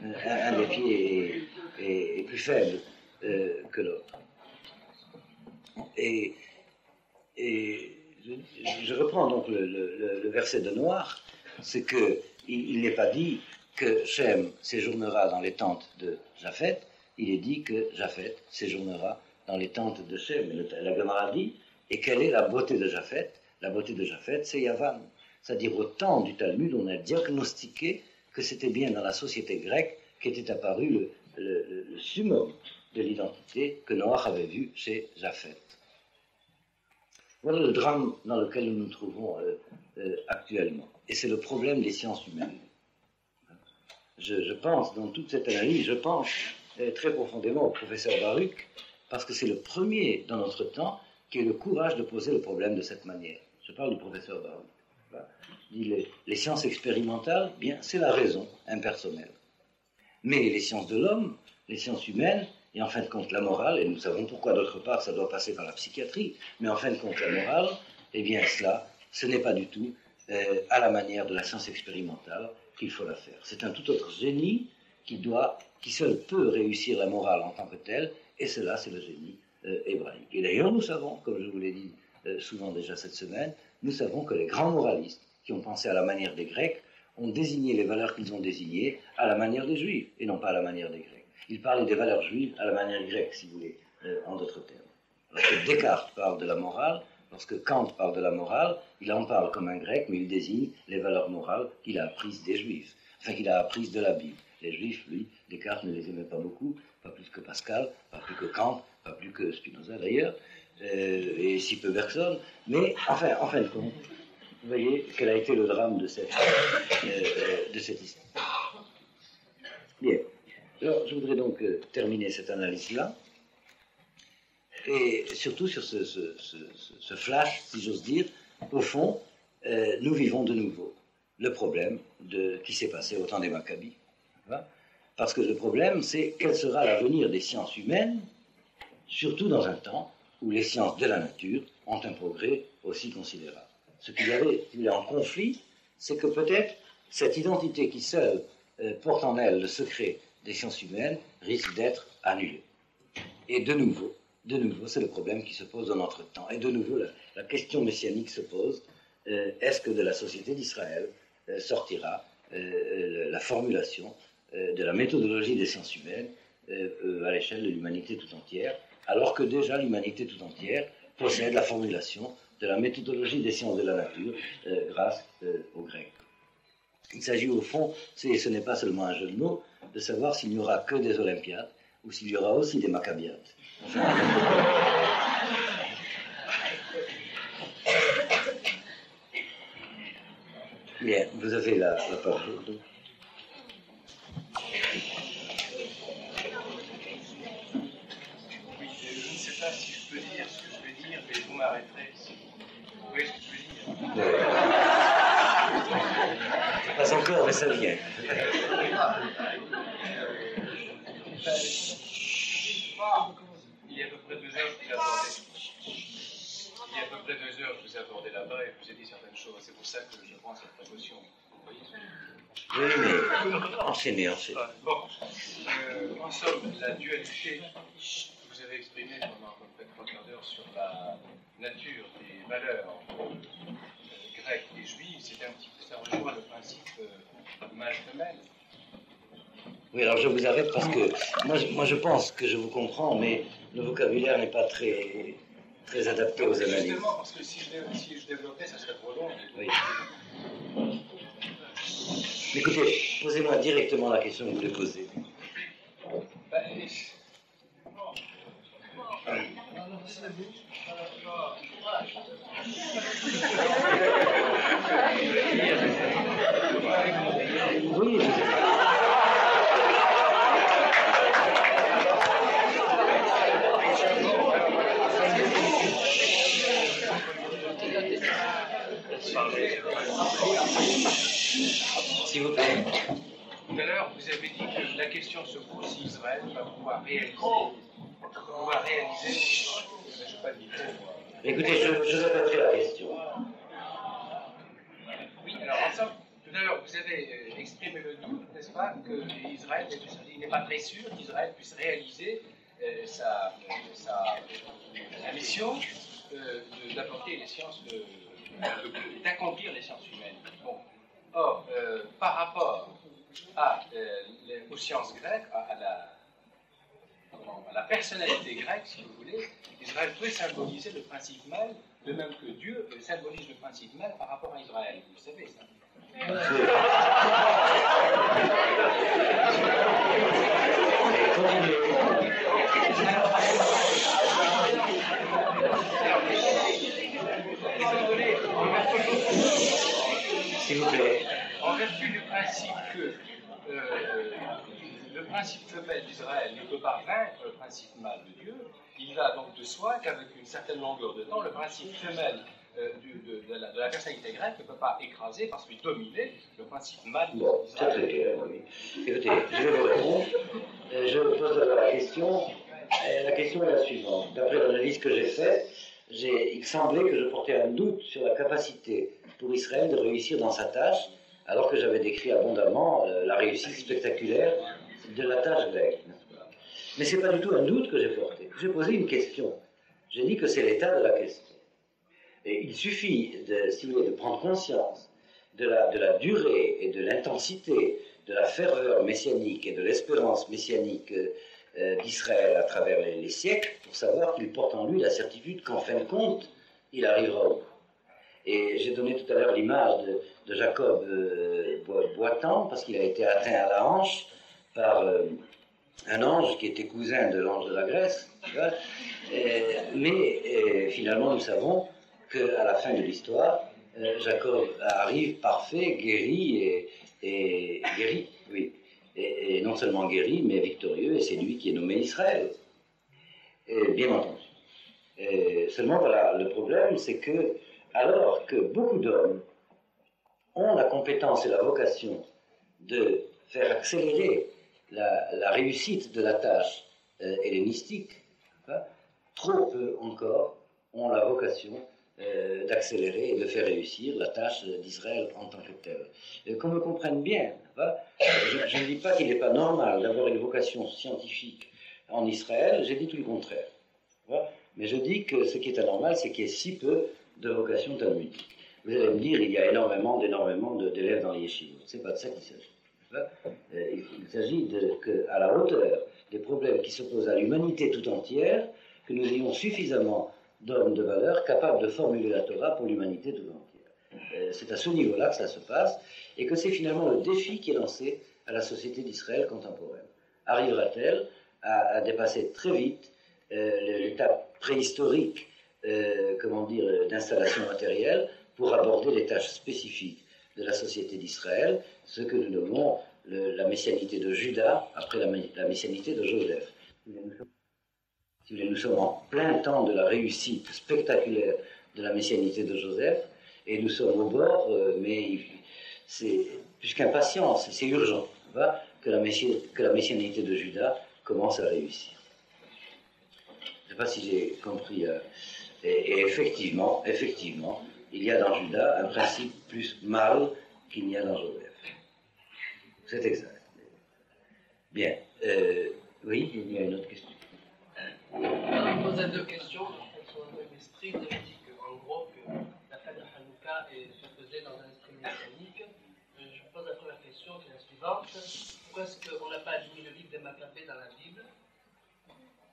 Un des pieds est plus faible que l'autre. Et je reprends donc le verset de Noach, c'est qu'il n'est pas dit que Shem séjournera dans les tentes de Japheth, il est dit que Japheth séjournera dans les tentes de Shem. La Gemara dit, et quelle est la beauté de Japheth? La beauté de Japheth, c'est Yavan. C'est-à-dire au temps du Talmud, on a diagnostiqué que c'était bien dans la société grecque qu'était apparu le summum de l'identité que Noach avait vu chez Japheth. Voilà le drame dans lequel nous nous trouvons actuellement. Et c'est le problème des sciences humaines. Je pense, dans toute cette analyse, je pense très profondément au professeur Baruch, parce que c'est le premier dans notre temps qui a eu le courage de poser le problème de cette manière. Je parle du professeur Baruch. Il dit les sciences expérimentales, bien, c'est la raison impersonnelle. Mais les sciences de l'homme, les sciences humaines, et en fin de compte la morale, et nous savons pourquoi d'autre part ça doit passer par la psychiatrie, mais en fin de compte la morale, eh bien cela, ce n'est pas du tout à la manière de la science expérimentale qu'il faut la faire. C'est un tout autre génie qui seul peut réussir la morale en tant que telle, et cela c'est le génie hébraïque. Et d'ailleurs nous savons, comme je vous l'ai dit souvent déjà cette semaine, nous savons que les grands moralistes qui ont pensé à la manière des Grecs ont désigné les valeurs qu'ils ont désignées à la manière des Juifs, et non pas à la manière des Grecs. Ils parlaient des valeurs juives à la manière grecque, si vous voulez, en d'autres termes. Lorsque Descartes parle de la morale, lorsque Kant parle de la morale, il en parle comme un grec, mais il désigne les valeurs morales qu'il a apprises des Juifs, enfin qu'il a apprises de la Bible. Les Juifs, lui, Descartes ne les aimait pas beaucoup, pas plus que Pascal, pas plus que Kant, pas plus que Spinoza d'ailleurs, et si peu Bergson, mais enfin, en fin de compte, vous voyez quel a été le drame de cette histoire. Bien. Alors, je voudrais donc terminer cette analyse-là, et surtout sur ce flash, si j'ose dire. Au fond, nous vivons de nouveau le problème qui s'est passé au temps des Maccabis. Parce que le problème, c'est quel sera l'avenir des sciences humaines, surtout dans un temps où les sciences de la nature ont un progrès aussi considérable. Ce qu'il y avait en conflit, c'est que peut-être cette identité qui seule porte en elle le secret des sciences humaines risque d'être annulée. Et de nouveau, c'est le problème qui se pose dans notre temps. Et de nouveau, la question messianique se pose, est-ce que de la société d'Israël sortira la formulation de la méthodologie des sciences humaines à l'échelle de l'humanité tout entière, alors que déjà l'humanité tout entière possède la formulation de la méthodologie des sciences de la nature grâce aux Grecs. Il s'agit au fond, ce n'est pas seulement un jeu de mots, de savoir s'il n'y aura que des Olympiades ou s'il y aura aussi des Maccabiades. Bien, vous avez la parole. Je ne sais pas si je peux dire ce que je vais dire, mais vous m'arrêterez. Vous voyez ce que je veux dire? Pas encore, mais ça vient. Il y a à peu près 2 heures, je vous ai abordé. Il y a à peu près 2 heures, je vous ai abordé là-bas et je vous ai dit certaines choses. C'est pour ça que je prends cette précaution. Vous voyez ce que je veux dire? Oui, mais enchaînez. Bon, en somme, la dualité que vous avez exprimée pendant à peu près 3 quarts d'heure sur la nature des valeurs grecques et juives, c'était un petit peu, ça rejoint le principe mâle-femelle. Oui, alors je vous arrête parce que moi je pense que je vous comprends, mais le vocabulaire n'est pas très très adapté aux analyses. Justement, parce que si je développais, ça serait trop long. Oui. Écoutez, posez-moi directement la question que vous voulez poser. Oui. S'il vous plaît. Tout à l'heure, vous avez dit que la question se pose si Israël va pouvoir réaliser. Je n'ai pas de micro. Écoutez, je répéterai la question. Oui, alors en somme, tout à l'heure, vous avez exprimé le doute, n'est-ce pas, que Israël n'est pas très sûr qu'Israël puisse réaliser la mission d'apporter les sciences, d'accomplir les sciences humaines. Bon. Or, par rapport aux sciences grecques, à la personnalité grecque, si vous voulez, Israël peut symboliser le principe même, de même que Dieu symbolise le principe même par rapport à Israël. Vous savez ça. S'il vous plaît. En vertu du principe que le principe femelle d'Israël ne peut pas vaincre le principe mâle de Dieu, il va donc de soi qu'avec une certaine longueur de temps, le principe femelle de la personnalité grecque ne peut pas écraser, parce qu'il dominer le principe mâle Bon, c'est très bien, oui. Écoutez, je vais vous répondre. Je pose la question. La question est la suivante. D'après l'analyse que j'ai faite, il semblait que je portais un doute sur la capacité pour Israël de réussir dans sa tâche, alors que j'avais décrit abondamment la réussite spectaculaire de la tâche grecque. Mais ce n'est pas du tout un doute que j'ai porté. J'ai posé une question. J'ai dit que c'est l'état de la question. Et il suffit, si vous voulez, de prendre conscience de la durée et de l'intensité de la ferveur messianique et de l'espérance messianique d'Israël à travers les siècles pour savoir qu'il porte en lui la certitude qu'en fin de compte, il arrivera au bout. Et j'ai donné tout à l'heure l'image de Jacob boitant, parce qu'il a été atteint à la hanche par un ange qui était cousin de l'ange de la Grèce. Mais finalement, nous savons qu'à la fin de l'histoire, Jacob arrive parfait, guéri et guéri, oui. Et non seulement guéri, mais victorieux, et c'est lui qui est nommé Israël. Bien entendu. Seulement, voilà, le problème, c'est que, alors que beaucoup d'hommes ont la compétence et la vocation de faire accélérer la réussite de la tâche hellénistique, trop peu encore ont la vocation d'accélérer et de faire réussir la tâche d'Israël en tant que telle. Qu'on me comprenne bien, je ne dis pas qu'il n'est pas normal d'avoir une vocation scientifique en Israël, j'ai dit tout le contraire. Mais je dis que ce qui est anormal, c'est qu'il y ait si peu de vocation talmudique. Vous allez me dire, il y a énormément d'élèves dans les yeshivot. Ce n'est pas de ça qu'il s'agit. Il s'agit qu'à la hauteur des problèmes qui s'opposent à l'humanité tout entière, que nous ayons suffisamment d'hommes de valeur capables de formuler la Torah pour l'humanité tout entière. C'est à ce niveau-là que ça se passe, et que c'est finalement le défi qui est lancé à la société d'Israël contemporaine. Arrivera-t-elle à dépasser très vite l'étape préhistorique d'installation matérielle pour aborder les tâches spécifiques de la société d'Israël, ce que nous nommons la messianité de Judas après la messianité de Joseph. Si vous voulez, nous sommes en plein temps de la réussite spectaculaire de la messianité de Joseph, et nous sommes au bord, mais c'est plus qu'impatience, c'est urgent, que la messianité de Judas commence à réussir. Je ne sais pas si j'ai compris. Et effectivement, il y a dans Judas un principe plus mâle qu'il n'y a dans Joseph. C'est exact. Bien. Oui, il y a une autre question. Je posais deux questions sur le même esprit. Je dis qu'en gros, que la fête de Hanouka se faisait dans un esprit messianique. Je pose la première question qui est la suivante. Pourquoi est-ce qu'on n'a pas admis le livre des Maccabées dans la Bible,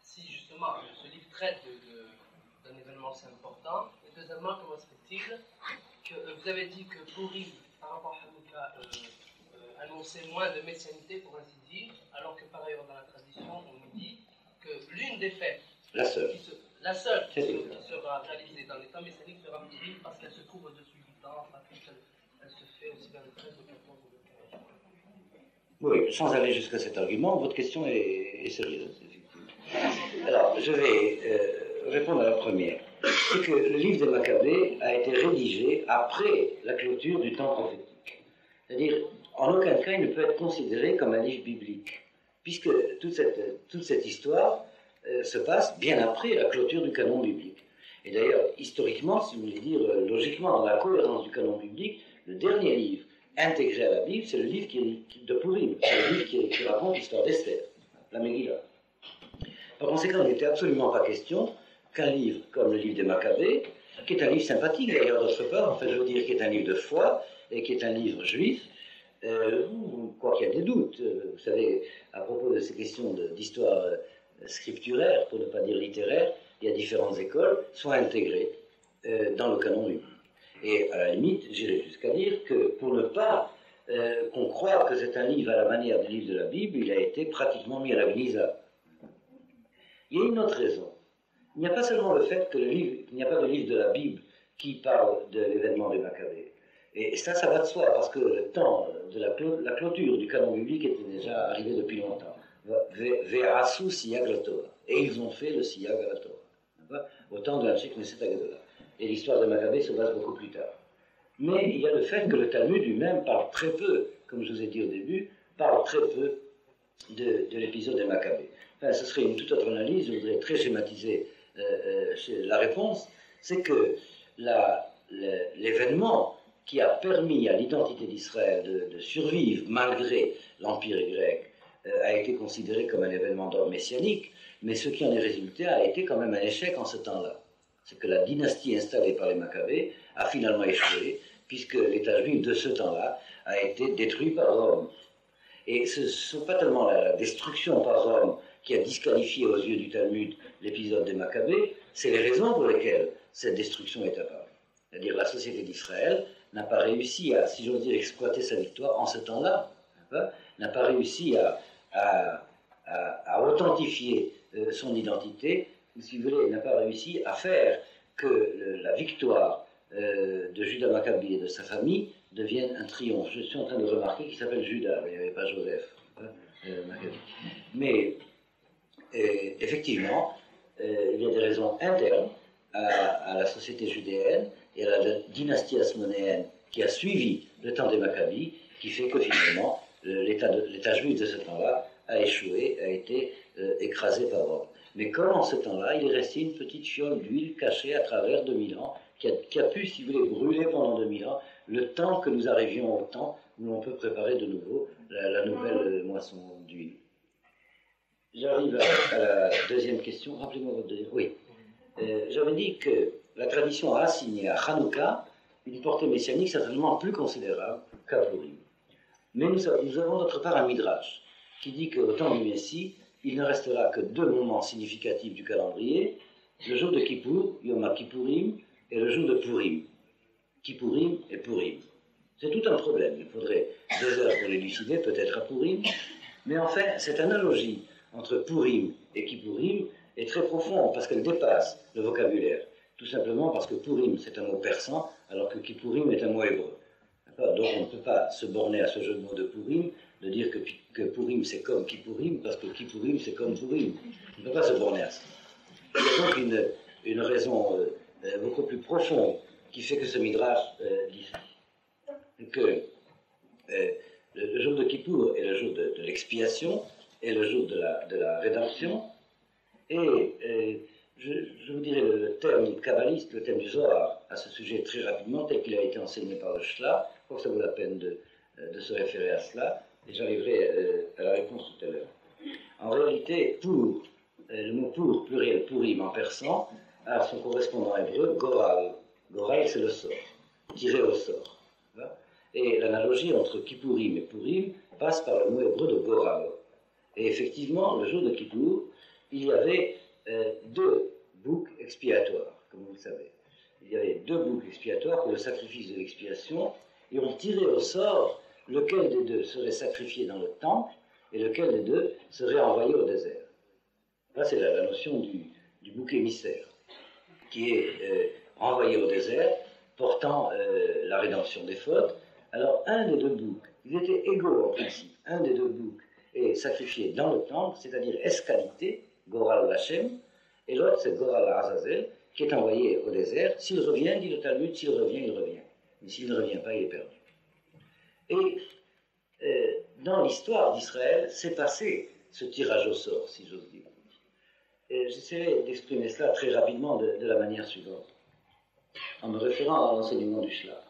si justement ce livre traite d'un événement si important? Et deuxièmement, comment se fait-il que vous avez dit que Pourim, par rapport à Hanouka, annonçait moins de messianité, pour ainsi dire, alors que par ailleurs dans la tradition, on nous dit que l'une des fêtes, la seule qui sera réalisée dans les temps messianiques sera Pourim parce qu'elle se trouve au-dessus du temps, enfin, elle se fait aussi vers le 13, le 14 ou le 15. Oui, sans aller jusqu'à cet argument, votre question est sérieuse, effectivement. Alors, je vais répondre à la première. C'est que le livre des Maccabées a été rédigé après la clôture du temps prophétique. C'est-à-dire, en aucun cas, il ne peut être considéré comme un livre biblique, puisque toute cette histoire se passe bien après la clôture du canon biblique. Et d'ailleurs, historiquement, si vous voulez dire logiquement, dans la cohérence du canon biblique, le dernier livre intégré à la Bible, c'est le livre de Pourim, c'est le livre qui raconte l'histoire d'Esther, la Megillah. Par conséquent, il n'était absolument pas question qu'un livre comme le livre des Maccabées, qui est un livre sympathique d'ailleurs d'autre part, en fait je veux dire qui est un livre de foi, et qui est un livre juif, quoi qu'il y ait des doutes, vous savez, à propos de ces questions d'histoire scripturaire, pour ne pas dire littéraire, il y a différentes écoles, soient intégrées dans le canon biblique. Et à la limite, j'irais jusqu'à dire que pour ne pas qu'on croie que c'est un livre à la manière du livre de la Bible, il a été pratiquement mis à la gnisa. Il y a une autre raison. Il n'y a pas seulement le fait que il n'y a pas de livre de la Bible qui parle de l'événement des Maccabées. Et ça va de soi, parce que le temps de la clôture du canon biblique était déjà arrivé depuis longtemps. Ve'asu siyag la Torah. Et ils ont fait le siyag à la Torah. Au temps de l'Anshek Neset Agadola. Et l'histoire de Maccabée se base beaucoup plus tard. Mais il y a le fait que le Talmud lui-même parle très peu, comme je vous ai dit au début, parle très peu de l'épisode des Maccabées. Enfin, ce serait une toute autre analyse, je voudrais très schématiser la réponse, c'est que l'événement qui a permis à l'identité d'Israël de survivre malgré l'Empire grec a été considéré comme un événement d'ordre messianique, mais ce qui en est résulté a été quand même un échec en ce temps-là. C'est que la dynastie installée par les Maccabées a finalement échoué, puisque l'État juif de ce temps-là a été détruit par Rome. Et ce ne sont pas tellement la destruction par Rome qui a disqualifié aux yeux du Talmud l'épisode des Maccabées, c'est les raisons pour lesquelles cette destruction est apparue. C'est-à-dire la société d'Israël n'a pas réussi à, si j'ose dire, exploiter sa victoire en ce temps-là, n'a pas réussi à authentifier son identité, ou si vous voulez, n'a pas réussi à faire que la victoire de Judas Maccabi et de sa famille devienne un triomphe. Je suis en train de remarquer qu'il s'appelle Judas, il n'y avait pas Joseph Maccabi. Mais effectivement, il y a des raisons internes à la société judéenne et à la dynastie hasmonéenne qui a suivi le temps des Maccabis, qui fait que finalement l'État juif de ce temps-là a échoué, a été écrasé par Rome. Mais comme en ce temps-là, il est resté une petite fiole d'huile cachée à travers 2000 ans, qui a pu, si vous voulez, brûler pendant 2000 ans, le temps que nous arrivions au temps où on peut préparer de nouveau la nouvelle moisson d'huile. J'arrive à la deuxième question. Rappelez-moi votre deuxième. Oui. J'avais dit que la tradition a assigné à Hanouka une portée messianique certainement plus considérable qu'à Pourim. Mais nous avons d'autre part un midrash qui dit qu'au temps du Messie, il ne restera que deux moments significatifs du calendrier, le jour de Kippour, Yom Kippourim, et le jour de Pourim. Kippourim et Pourim. C'est tout un problème. Il faudrait 2 heures pour l'élucider, peut-être à Pourim. Mais en fait, cette analogie entre Pourim et Kippourim est très profonde parce qu'elle dépasse le vocabulaire. Tout simplement parce que Pourim, c'est un mot persan, alors que Kippourim est un mot hébreu. Donc on ne peut pas se borner à ce jeu de mots de Pourim, de dire que Pourim c'est comme Kippourim, parce que Kippourim c'est comme Pourim. On ne peut pas se borner à ça. Il y a donc une raison beaucoup plus profonde qui fait que ce midrash dit que le jour de Kippour est le jour de l'expiation, et le jour de la rédemption, et je vous dirai le terme kabbaliste, le terme du Zohar, à ce sujet très rapidement, tel qu'il a été enseigné par le Shla. Je crois que ça vaut la peine de se référer à cela, et j'arriverai à la réponse tout à l'heure. En réalité, le mot pour, pluriel, pourim en persan, a son correspondant hébreu, goral. Goral, c'est le sort, tiré au sort. Et l'analogie entre Kippourim et Pourim passe par le mot hébreu de goral. Et effectivement, le jour de Kippour, il y avait 2 boucs expiatoires. comme vous le savez. Il y avait 2 boucs expiatoires pour le sacrifice de l'expiation, et on tirait au sort lequel des 2 serait sacrifié dans le temple, et lequel des 2 serait envoyé au désert. Là, c'est la notion du bouc émissaire, qui est envoyé au désert, portant la rédemption des fautes. Alors, un des 2 boucs, ils étaient égaux en principe. Un des 2 boucs est sacrifié dans le temple, c'est-à-dire escalité, Goral Lachem, et l'autre, c'est Goral Azazel, qui est envoyé au désert. S'il revient, dit le Talmud, s'il revient, il revient. Mais s'il ne revient pas, il est perdu. Et dans l'histoire d'Israël, s'est passé ce tirage au sort, si j'ose dire. J'essaierai d'exprimer cela très rapidement de la manière suivante, en me référant à l'enseignement du Shlach.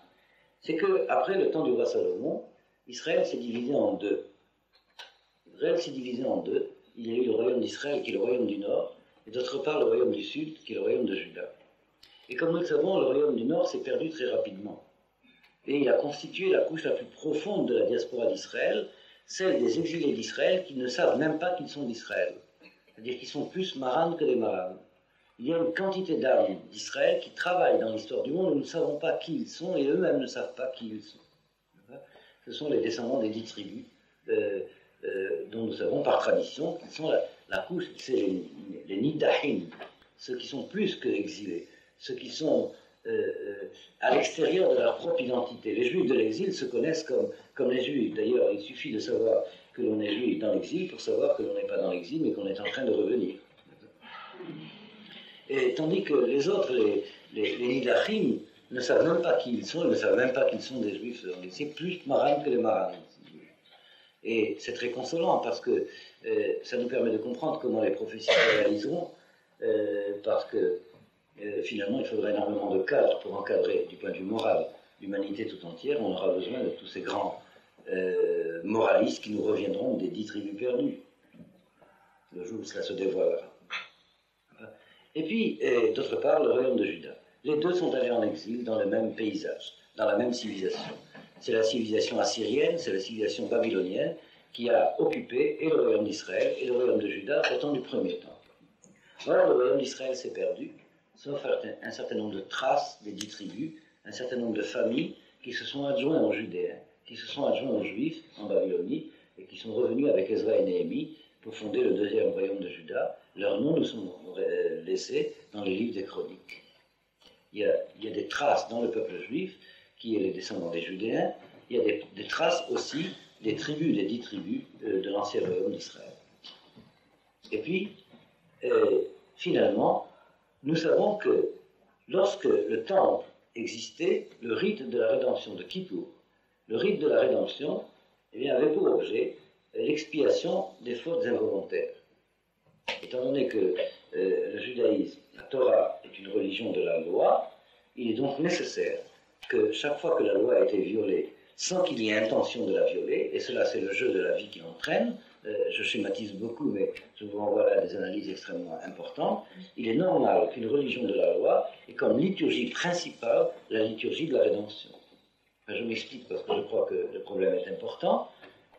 C'est qu'après le temps du roi Salomon, Israël s'est divisé en 2. Israël s'est divisé en 2. Il y a eu le royaume d'Israël, qui est le royaume du Nord, et d'autre part le royaume du Sud, qui est le royaume de Juda. Et comme nous le savons, le royaume du Nord s'est perdu très rapidement. Et il a constitué la couche la plus profonde de la diaspora d'Israël, celle des exilés d'Israël qui ne savent même pas qu'ils sont d'Israël. C'est-à-dire qu'ils sont plus maranes que des maranes. Il y a une quantité d'âmes d'Israël qui travaillent dans l'histoire du monde, nous ne savons pas qui ils sont, et eux-mêmes ne savent pas qui ils sont. Ce sont les descendants des 10 tribus, dont nous savons par tradition qu'ils sont la couche, c'est les Nidahim, ceux qui sont plus que exilés, ceux qui sont à l'extérieur de leur propre identité. Les Juifs de l'exil se connaissent comme les Juifs. D'ailleurs, il suffit de savoir que l'on est Juif dans l'exil pour savoir que l'on n'est pas dans l'exil, mais qu'on est en train de revenir. Et tandis que les autres, les Nidachim, ne savent même pas qui ils sont, ils ne savent même pas qu'ils sont des Juifs. C'est plus Maran que les Maran. Et c'est très consolant parce que ça nous permet de comprendre comment les prophéties se réaliseront, parce que finalement, il faudra énormément de cadres pour encadrer, du point de vue moral, l'humanité tout entière. On aura besoin de tous ces grands moralistes qui nous reviendront des 10 tribus perdues, le jour où cela se dévoilera. Et puis, d'autre part, le royaume de Juda. Les 2 sont allés en exil dans le même paysage, dans la même civilisation. C'est la civilisation assyrienne, c'est la civilisation babylonienne qui a occupé et le royaume d'Israël et le royaume de Juda au temps du premier temps. Alors, le royaume d'Israël s'est perdu, sauf un certain nombre de traces des 10 tribus, un certain nombre de familles qui se sont adjoints aux Judéens, qui se sont adjoints aux Juifs en Babylonie et qui sont revenus avec Ezra et Néhémie pour fonder le 2e royaume de Juda. Leurs noms nous sont laissés dans les livres des chroniques. Il y a des traces dans le peuple juif, qui est les descendants des Judéens. Il y a des traces aussi des tribus, des 10 tribus de l'ancien royaume d'Israël. Et puis, finalement, nous savons que lorsque le temple existait, le rite de la rédemption de Kippour, le rite de la rédemption, avait pour objet l'expiation des fautes involontaires. Étant donné que le judaïsme, la Torah, est une religion de la loi, il est donc nécessaire que chaque fois que la loi a été violée, sans qu'il y ait intention de la violer, et cela c'est le jeu de la vie qui l'entraîne, je schématise beaucoup, mais je vous renvoie là à des analyses extrêmement importantes, il est normal qu'une religion de la loi ait comme liturgie principale la liturgie de la rédemption. Je m'explique parce que je crois que le problème est important,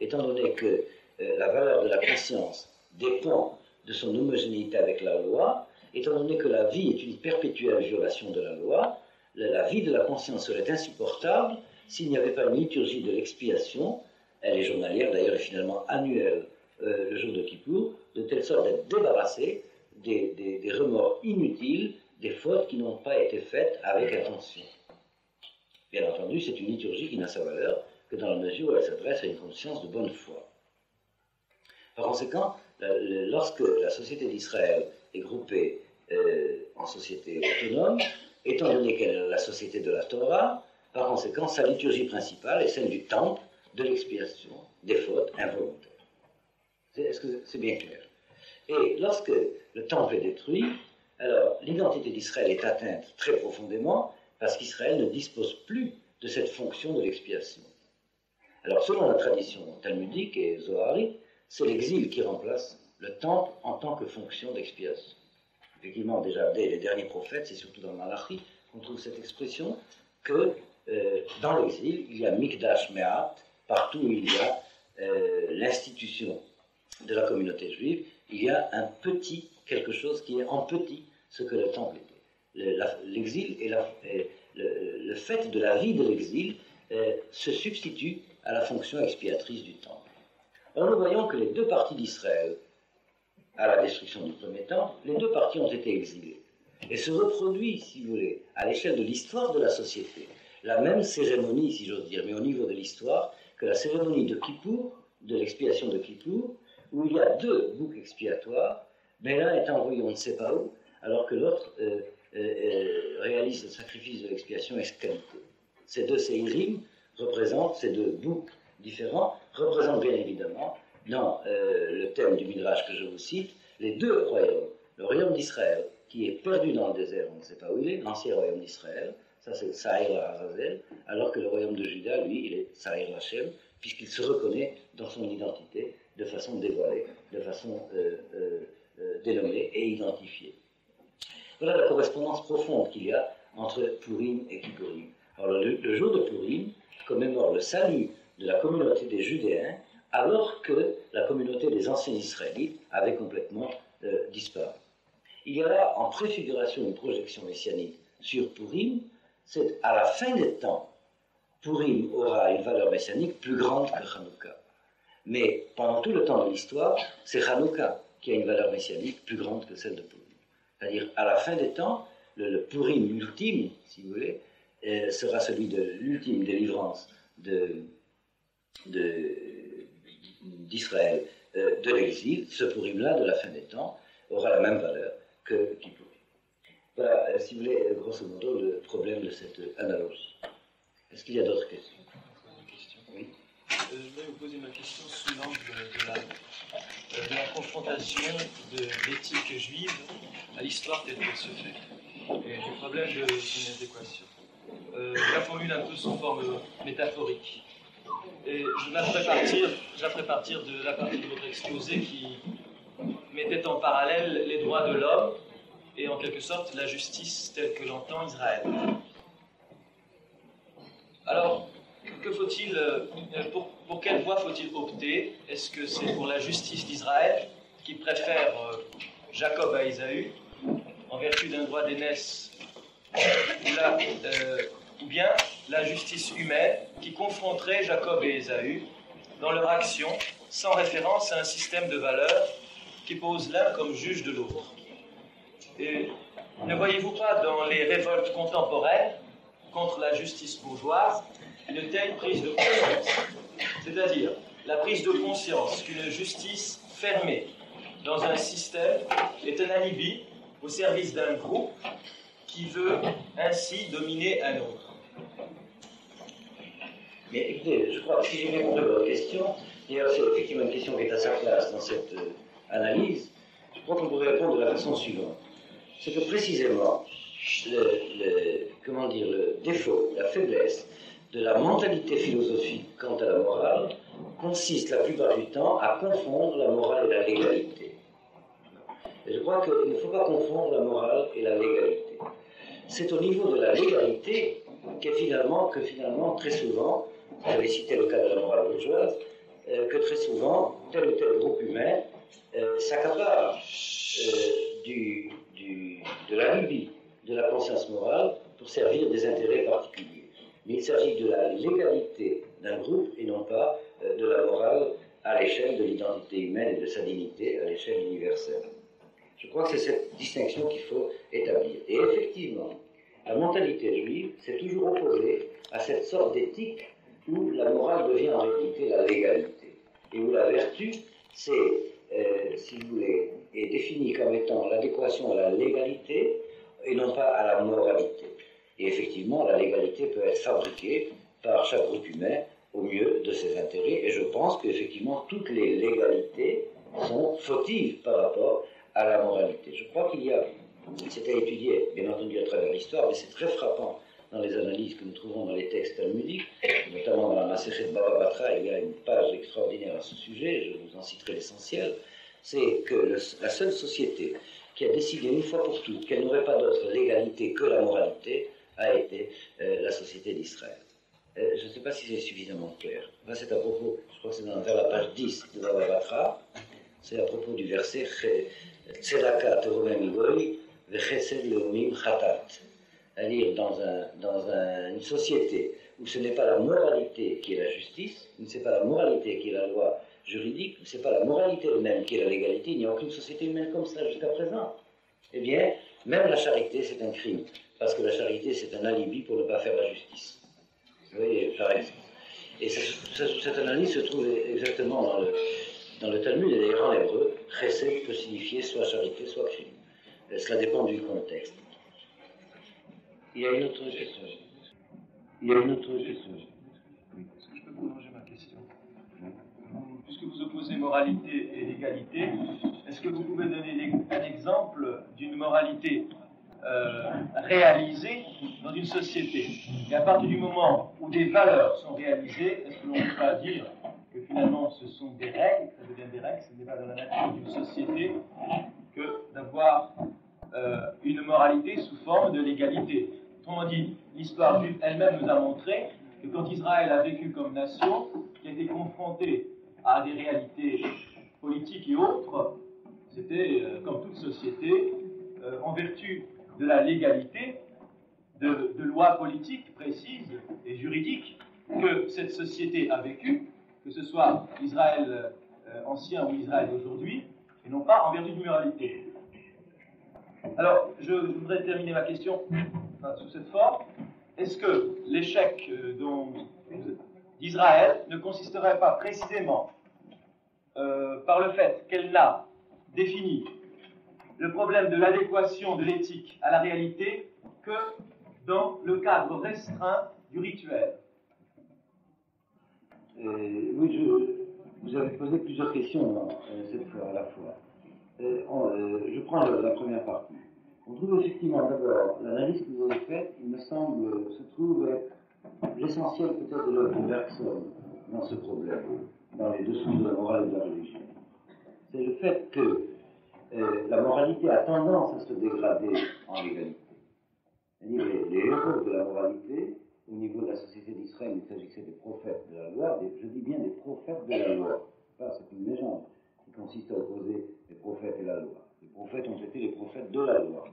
étant donné que la valeur de la conscience dépend de son homogénéité avec la loi, étant donné que la vie est une perpétuelle violation de la loi, la vie de la conscience serait insupportable s'il n'y avait pas une liturgie de l'expiation, elle est journalière d'ailleurs et finalement annuelle le jour de Kippour, de telle sorte d'être débarrassé des remords inutiles, des fautes qui n'ont pas été faites avec intention. Bien entendu, c'est une liturgie qui n'a sa valeur que dans la mesure où elle s'adresse à une conscience de bonne foi. Par conséquent, lorsque la société d'Israël est groupée en société autonome, étant donné qu'elle est la société de la Torah, par conséquent, sa liturgie principale est celle du temple, de l'expiation des fautes involontaires. Est-ce que c'est bien clair? Et lorsque le temple est détruit, alors l'identité d'Israël est atteinte très profondément parce qu'Israël ne dispose plus de cette fonction de l'expiation. Alors selon la tradition talmudique et zoharique, c'est l'exil qui remplace le temple en tant que fonction d'expiation. Effectivement, déjà dès les derniers prophètes, c'est surtout dans Malachi qu'on trouve cette expression que dans l'exil, il y a Mikdash Me'at, partout où il y a l'institution de la communauté juive, il y a un petit quelque chose qui est en petit ce que le temple était. l'exil et le fait de la vie de l'exil se substitue à la fonction expiatrice du temple. Alors nous voyons que les deux parties d'Israël, à la destruction du premier temple, les deux parties ont été exilées. Et se reproduit, si vous voulez, à l'échelle de l'histoire de la société, la même cérémonie, si j'ose dire, mais au niveau de l'histoire, que la cérémonie de Kippour, de l'expiation de Kippour, où il y a deux boucs expiatoires, mais l'un est envoyé on ne sait pas où, alors que l'autre réalise le sacrifice de l'expiation ex qualité. Ces deux séirim représentent, ces deux boucs différents, représentent bien évidemment, dans le thème du Midrash que je vous cite, les deux royaumes. Le royaume d'Israël, qui est perdu dans le désert, on ne sait pas où il est, l'ancien royaume d'Israël, ça c'est Sa'ir Azazel, alors que le royaume de Juda, lui, il est Sa'ir Hashem, puisqu'il se reconnaît dans son identité de façon dévoilée, de façon dénommée et identifiée. Voilà la correspondance profonde qu'il y a entre Purim et Kippurim. Alors le jour de Purim commémore le salut de la communauté des Judéens, alors que la communauté des anciens Israélites avait complètement disparu. Il y a là en préfiguration une projection messianique sur Purim. C'est à la fin des temps, Purim aura une valeur messianique plus grande que Hanouka. Mais pendant tout le temps de l'histoire, c'est Hanouka qui a une valeur messianique plus grande que celle de Purim. C'est-à-dire, à la fin des temps, le Purim ultime, si vous voulez, sera celui de l'ultime délivrance d'Israël de l'exil. Ce Purim-là, de la fin des temps, aura la même valeur que Kippour. Voilà, si vous voulez, grosso modo, le problème de cette analogie. Est-ce qu'il y a d'autres questions? Oui. Je vais vous poser ma question sous l'angle de la confrontation de l'éthique juive à l'histoire telle qu'elle se fait, et du problème de son adéquation. Je la formule un peu sous forme métaphorique. Et je la ferai partir de la partie de votre exposé qui mettait en parallèle les droits de l'homme et en quelque sorte la justice telle que l'entend Israël. Alors, que faut-il, pour quelle voie faut-il opter? Est-ce que c'est pour la justice d'Israël, qui préfère Jacob à Ésaü, en vertu d'un droit d'aînesse, ou bien la justice humaine, qui confronterait Jacob et Ésaü dans leur action, sans référence à un système de valeurs qui pose l'un comme juge de l'autre? Et ne voyez-vous pas dans les révoltes contemporaines contre la justice bourgeoise une telle prise de conscience, c'est-à-dire la prise de conscience qu'une justice fermée dans un système est un alibi au service d'un groupe qui veut ainsi dominer un autre? Mais écoutez, je crois que si j'ai bien compris votre question, d'ailleurs c'est effectivement une question qui est à sa place dans cette analyse, je crois qu'on pourrait répondre de la façon suivante. C'est que précisément, le défaut, la faiblesse de la mentalité philosophique quant à la morale consiste la plupart du temps à confondre la morale et la légalité. Et je crois qu'il ne faut pas confondre la morale et la légalité. C'est au niveau de la légalité que finalement, très souvent, vous avez cité le cas de la morale bourgeoise, que très souvent, tel ou tel groupe humain s'accapare de la lubie, de la conscience morale pour servir des intérêts particuliers. Mais il s'agit de la légalité d'un groupe et non pas de la morale à l'échelle de l'identité humaine et de sa dignité à l'échelle universelle. Je crois que c'est cette distinction qu'il faut établir. Et effectivement, la mentalité juive s'est toujours opposée à cette sorte d'éthique où la morale devient en réalité la légalité. Et où la vertu, c'est, si vous voulez, est définie comme étant l'adéquation à la légalité et non pas à la moralité. Et effectivement, la légalité peut être fabriquée par chaque groupe humain au mieux de ses intérêts. Et je pense qu'effectivement, toutes les légalités sont fautives par rapport à la moralité. Je crois qu'il y a, c'était étudié bien entendu à travers l'histoire, mais c'est très frappant dans les analyses que nous trouvons dans les textes talmudiques, notamment dans la Masechet Baba Batra, il y a une page extraordinaire à ce sujet, je vous en citerai l'essentiel, c'est que la seule société qui a décidé une fois pour toutes qu'elle n'aurait pas d'autre légalité que la moralité a été la société d'Israël. Je ne sais pas si c'est suffisamment clair. Là, c'est à propos, je crois que c'est vers la page 10 de Baba Batra, c'est à propos du verset Tzedaka Terumem Igoy, vechesed leomim chatat. C'est-à-dire dans une société où ce n'est pas la moralité qui est la justice, où ce n'est pas la moralité qui est la loi juridique, où ce n'est pas la moralité elle-même qui est la légalité, il n'y a aucune société humaine comme ça jusqu'à présent. Eh bien, même la charité, c'est un crime, parce que la charité, c'est un alibi pour ne pas faire la justice. Vous voyez, par exemple. Et cette analyse se trouve exactement dans le Talmud, et d'ailleurs en hébreu, chesed peut signifier soit charité, soit crime. Cela dépend du contexte. Il y a une autre question. Oui. Est-ce que je peux prolonger ma question? Puisque vous opposez moralité et légalité, est-ce que vous pouvez donner un exemple d'une moralité réalisée dans une société? Et à partir du moment où des valeurs sont réalisées, est-ce que l'on ne peut pas dire que finalement ce sont des règles, ça devient des règles, ce n'est pas dans la nature d'une société que d'avoir une moralité sous forme de légalité? Autrement dit, l'histoire juive elle-même nous a montré que quand Israël a vécu comme nation, qui a été confrontée à des réalités politiques et autres, c'était, comme toute société, en vertu de la légalité, de lois politiques précises et juridiques que cette société a vécu, que ce soit Israël ancien ou Israël d'aujourd'hui, et non pas en vertu de moralité. Alors, je voudrais terminer ma question sous cette forme. Est-ce que l'échec d'Israël ne consisterait pas précisément par le fait qu'elle n'a défini le problème de l'adéquation de l'éthique à la réalité que dans le cadre restreint du rituel? Oui, vous avez posé plusieurs questions cette fois à la fois. Je prends la première partie. On trouve effectivement d'abord l'analyse que vous avez faite, il me semble, se trouve être l'essentiel peut-être de l'œuvre de Bergson dans ce problème, dans les dessous de la morale et de la religion. C'est le fait que la moralité a tendance à se dégrader en légalité. C'est-à-dire les héros de la moralité, au niveau de la société d'Israël, il s'agissait des prophètes de la loi, je dis bien des prophètes de la loi. C'est une légende qui consiste à opposer les prophètes et la loi. Les prophètes ont été les prophètes de la loi.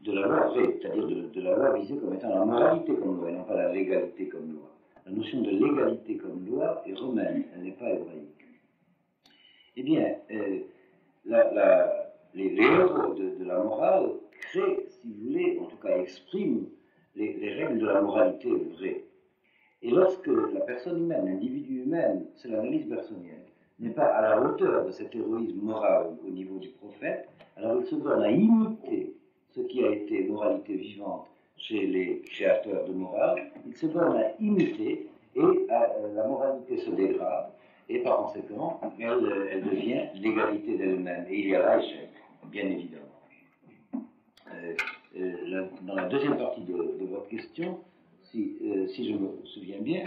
De la loi vraie, c'est-à-dire de la loi visée comme étant la moralité comme loi, et non pas la légalité comme loi. La notion de légalité comme loi est romaine, elle n'est pas hébraïque. Eh bien, les héros de la morale créent, si vous voulez, en tout cas expriment les règles de la moralité vraie. Et lorsque la personne humaine, l'individu humain, c'est l'analyse bergsonienne, n'est pas à la hauteur de cet héroïsme moral au niveau du prophète, alors il se donne à imiter ce qui a été moralité vivante chez les créateurs de morale, il se donne à imiter et la moralité se dégrade et par conséquent elle devient l'égalité d'elle-même et il y a là échec, bien évidemment. Dans la deuxième partie de votre question, si je me souviens bien,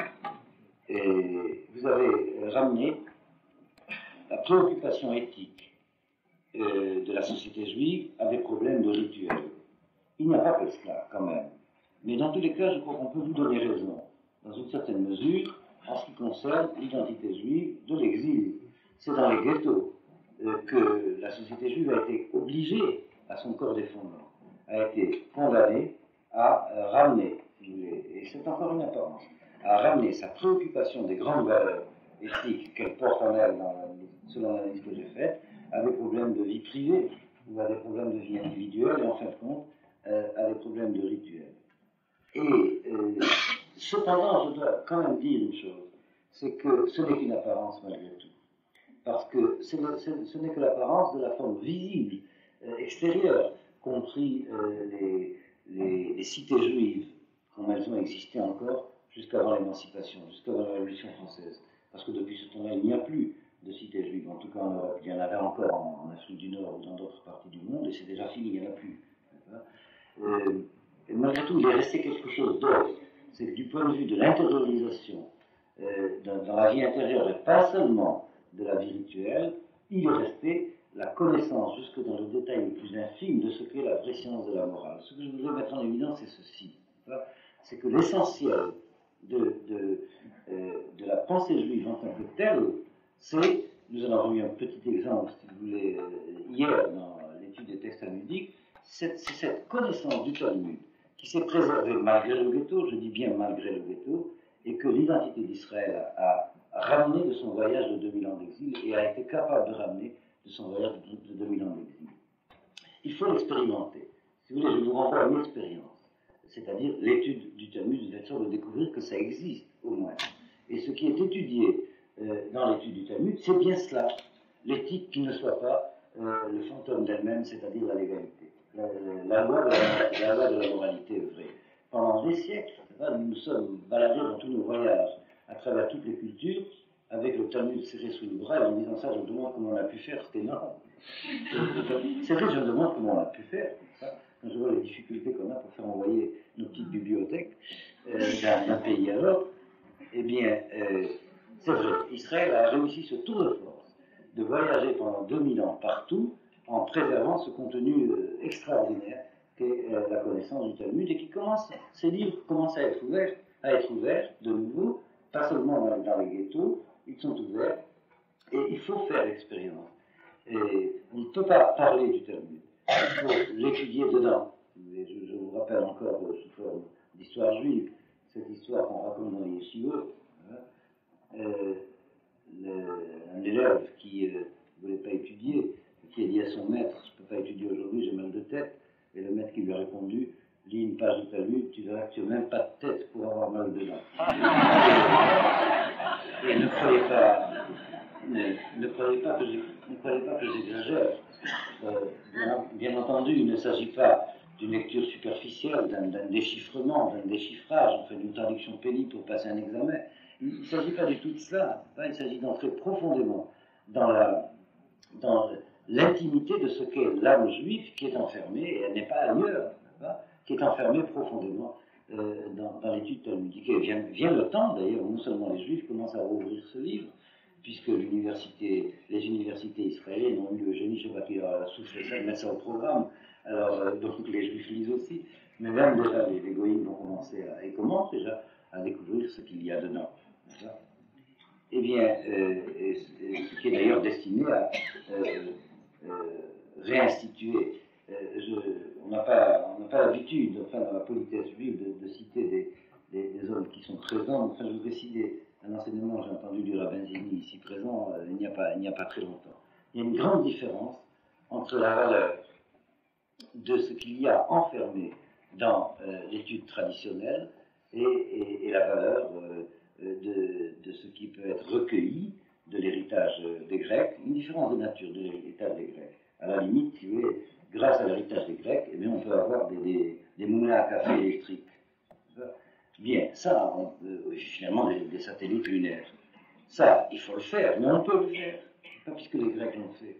vous avez ramené la préoccupation éthique de la société juive à des problèmes de rituel. Il n'y a pas que cela, quand même. Mais dans tous les cas, je crois qu'on peut vous donner raison, dans une certaine mesure, en ce qui concerne l'identité juive de l'exil. C'est dans les ghettos que la société juive a été obligée, à son corps défendant, a été condamnée à ramener, si vous voulez, et c'est encore une apparence, à ramener sa préoccupation des grandes valeurs éthiques qu'elle porte en elle, selon l'analyse que j'ai faite, à des problèmes de vie privée, ou à des problèmes de vie individuelle, et en fin de compte, à des problèmes de rituel. Et cependant, je dois quand même dire une chose, c'est que ce n'est qu'une apparence malgré tout. Parce que ce n'est que l'apparence de la forme visible, extérieure, compris les cités juives, comme elles ont existé encore jusqu'avant l'émancipation, jusqu'avant la Révolution française. Parce que depuis ce temps-là, il n'y a plus de cités juives, en tout cas en Europe. Il y en avait encore en Afrique du Nord ou dans d'autres parties du monde, et c'est déjà fini, il n'y en a plus. Et malgré tout, il est resté quelque chose d'autre. C'est que du point de vue de l'intériorisation dans la vie intérieure, et pas seulement de la vie rituelle, il est resté la connaissance, jusque dans le détail le plus infime, de ce qu'est la vraie science de la morale. Ce que je voudrais mettre en évidence, c'est ceci. C'est que l'essentiel de la pensée juive en tant que telle, c'est, nous en avons eu un petit exemple, si vous voulez, hier dans l'étude des textes talmudiques, c'est cette connaissance du Talmud qui s'est préservée malgré le ghetto, je dis bien malgré le ghetto, et que l'identité d'Israël a ramené de son voyage de 2000 ans d'exil et a été capable de ramener de son voyage de 2000 ans d'exil. Il faut l'expérimenter. Si vous voulez, je vous renvoie à une expérience, c'est-à-dire l'étude du Talmud, de façon de découvrir que ça existe, au moins. Et ce qui est étudié dans l'étude du Talmud, c'est bien cela, l'éthique qui ne soit pas le fantôme d'elle-même, c'est-à-dire la légalité, la loi de la moralité vraie. Pendant des siècles, nous nous sommes baladés dans tous nos voyages, à travers toutes les cultures, avec le Talmud serré sous le bras, et en disant ça, je me demande comment on a pu faire, c'est énorme. C'est vrai, je me demande comment on a pu faire, quand je vois les difficultés qu'on a pour faire envoyer nos petites bibliothèques d'un pays à l'autre. Eh bien, c'est vrai, Israël a réussi ce tour de force de voyager pendant 2000 ans partout en préservant ce contenu extraordinaire qu'est la connaissance du Talmud et qui ces livres commencent à être ouverts de nouveau, pas seulement dans les ghettos, ils sont ouverts et il faut faire l'expérience. Et on ne peut pas parler du Talmud, il faut l'étudier dedans. Je vous rappelle encore sous forme d'histoire juive, cette histoire qu'on raconte dans les yeshivot. Un élève qui ne voulait pas étudier, qui a dit à son maître, je ne peux pas étudier aujourd'hui, j'ai mal de tête, et le maître qui lui a répondu, lis une page de Talmud, tu verras que tu n'as même pas de tête pour avoir mal dedans. Et ne croyez pas que j'exagère. Bien entendu, il ne s'agit pas d'une lecture superficielle, d'un déchiffrement, d'un déchiffrage, enfin d'une traduction pénible pour passer un examen. Il ne s'agit pas du tout de cela. Il s'agit d'entrer profondément dans l'intimité de ce qu'est l'âme juive qui est enfermée, et elle n'est pas ailleurs, qui est enfermée profondément dans l'étude talmudique. Et vient le temps, d'ailleurs, non seulement les juifs commencent à rouvrir ce livre, puisque les universités israéliennes ont eu le génie, je ne sais pas qui a soufflé ça, de mettre ça au programme, alors donc les juifs lisent aussi, mais même déjà les goïms vont commencer et commencent déjà à découvrir ce qu'il y a dedans. Eh bien, ce qui est d'ailleurs destiné à réinstituer. On n'a pas l'habitude, enfin dans la politesse juive, de citer des hommes qui sont présents. Enfin, je voudrais citer un enseignement, j'ai entendu du rabbin Zini ici présent, il n'y a pas très longtemps. Il y a une grande différence entre la valeur de ce qu'il y a enfermé dans l'étude traditionnelle et la valeur de ce qui peut être recueilli de l'héritage des Grecs, une différence de nature de l'héritage des Grecs. À la limite, si vous voulez, grâce à l'héritage des Grecs, eh bien, on peut avoir des moulins à café électriques. Bien, ça, finalement, des satellites lunaires. Ça, il faut le faire, mais on peut le faire, pas puisque les Grecs l'ont fait.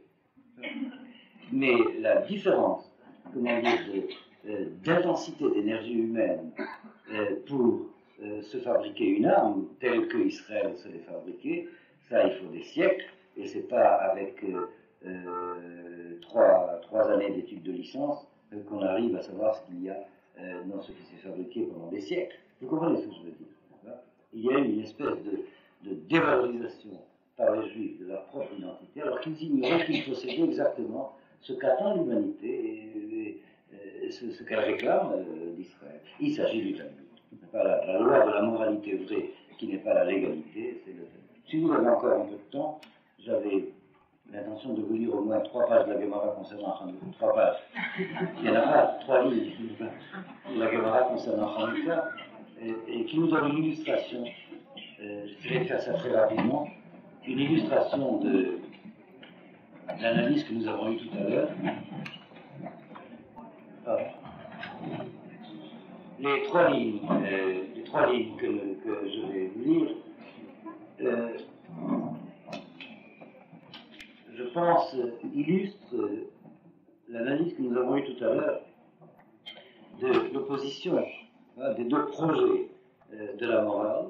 Mais la différence, comment dire, d'intensité d'énergie humaine pour se fabriquer une arme telle que Israël se l'est fabriquée, ça, il faut des siècles, et c'est pas avec 3 années d'études de licence qu'on arrive à savoir ce qu'il y a dans ce qui s'est fabriqué pendant des siècles. Vous comprenez ce que je veux dire? Il y a eu une espèce de dévalorisation par les Juifs de leur propre identité, alors qu'ils ignoraient qu'ils possédaient exactement ce qu'attend l'humanité et ce qu'elle réclame d'Israël. Il s'agit du Talmud. Pas la loi de la moralité vraie qui n'est pas la légalité, c'est le Talmud. Si vous avez encore un peu de temps, j'avais l'intention de vous lire au moins 3 pages de la Gemara concernant Hanouka. 3 pages. Il n'y en a pas 3 lignes de la Gemara concernant Hanouka, et qui nous donne une illustration. J'essaierai de faire ça très rapidement. Une illustration de l'analyse que nous avons eue tout à l'heure. Les 3 lignes que je vais vous lire, je pense, illustrent l'analyse que nous avons eue tout à l'heure de l'opposition des 2 projets de la morale,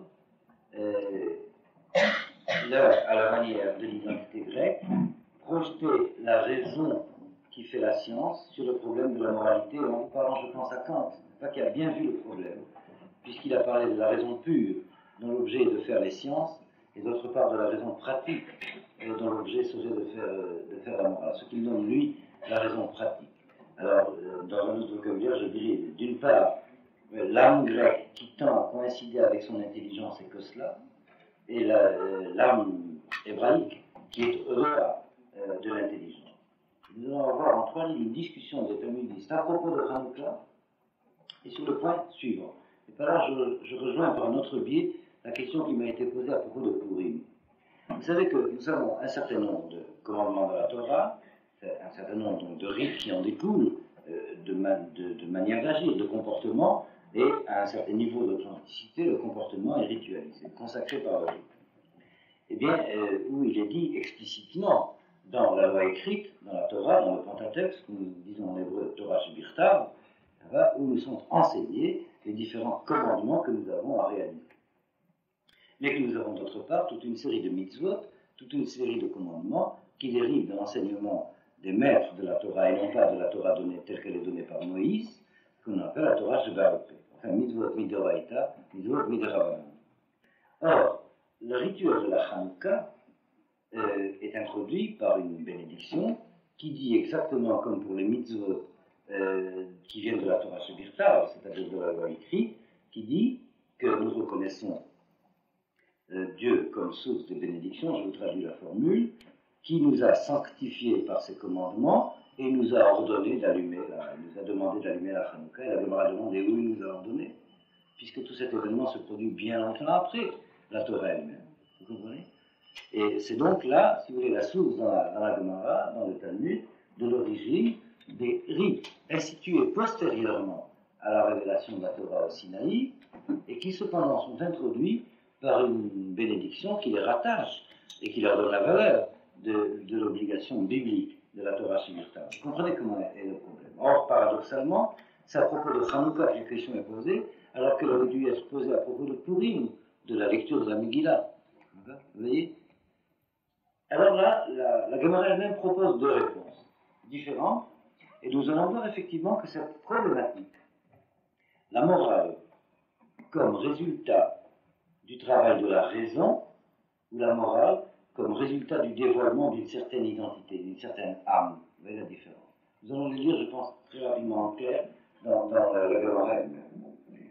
l'un à la manière de l'identité grecque, projeter la raison qui fait la science sur le problème de la moralité, en parlant, je pense, à Kant, qui a bien vu le problème, puisqu'il a parlé de la raison pure, dont l'objet est de faire les sciences, et d'autre part de la raison pratique, dont l'objet serait de faire la morale, ce qu'il nomme, lui, la raison pratique. Alors, dans un autre vocabulaire, je dirais, d'une part, l'âme grecque qui tend à coïncider avec son intelligence est que cela, et l'âme hébraïque qui est au-delà de l'intelligence. Nous allons avoir en 3 lignes une discussion des talmudistes à propos de Hanouka et sur le point suivant. Et par là, je rejoins par un autre biais la question qui m'a été posée à propos de Purim. Vous savez que nous avons un certain nombre de commandements de la Torah, un certain nombre donc, de rites qui en découlent, de manière d'agir, de comportement, et à un certain niveau d'authenticité, le comportement est ritualisé, consacré par le rite. Eh bien, où il est dit explicitement dans la loi écrite, dans la Torah, dans le Pentateuque, ce que nous disons en hébreu Torah Shebirtav, où nous sont enseignés les différents commandements que nous avons à réaliser. Mais que nous avons d'autre part toute une série de mitzvot, toute une série de commandements qui dérivent de l'enseignement des maîtres de la Torah et non pas de la Torah donnée telle qu'elle est donnée par Moïse, qu'on appelle la Torah Shebaal Peh, enfin mitzvot midoraita, mitzvot miderabanan. Or, le rituel de la Hanouka est introduit par une bénédiction qui dit exactement comme pour les mitzvot qui viennent de la Torah Shebirtav, c'est-à-dire de la loi écrite, qui dit que nous reconnaissons Dieu comme source de bénédiction, je vous traduis la formule, qui nous a sanctifiés par ses commandements et nous a ordonné d'allumer, nous a demandé d'allumer la Hanouka, et la Gemara a demandé où il nous a ordonné, puisque tout cet événement se produit bien longtemps après la Torah elle-même. Vous comprenez? Et c'est donc là, si vous voulez, la source dans la Gemara, dans le Talmud, de l'origine des rites institués postérieurement à la révélation de la Torah au Sinaï, et qui cependant sont introduits par une bénédiction qui les rattache et qui leur donne la valeur de l'obligation biblique de la Torah Shebirtav. Vous comprenez comment est le problème. Or, paradoxalement, c'est à propos de Hanouka que la question est posée, alors qu'elle aurait dû être posée à propos de Purim, de la lecture de la Megillah. Vous voyez? Alors là, la Gemara elle-même propose 2 réponses différentes, et nous allons voir effectivement que cette problématique, la morale, comme résultat du travail de la raison, ou la morale comme résultat du dévoilement d'une certaine identité, d'une certaine âme. Vous voyez la différence. Nous allons le lire, je pense, très rapidement en clair dans la Gemara elle-même.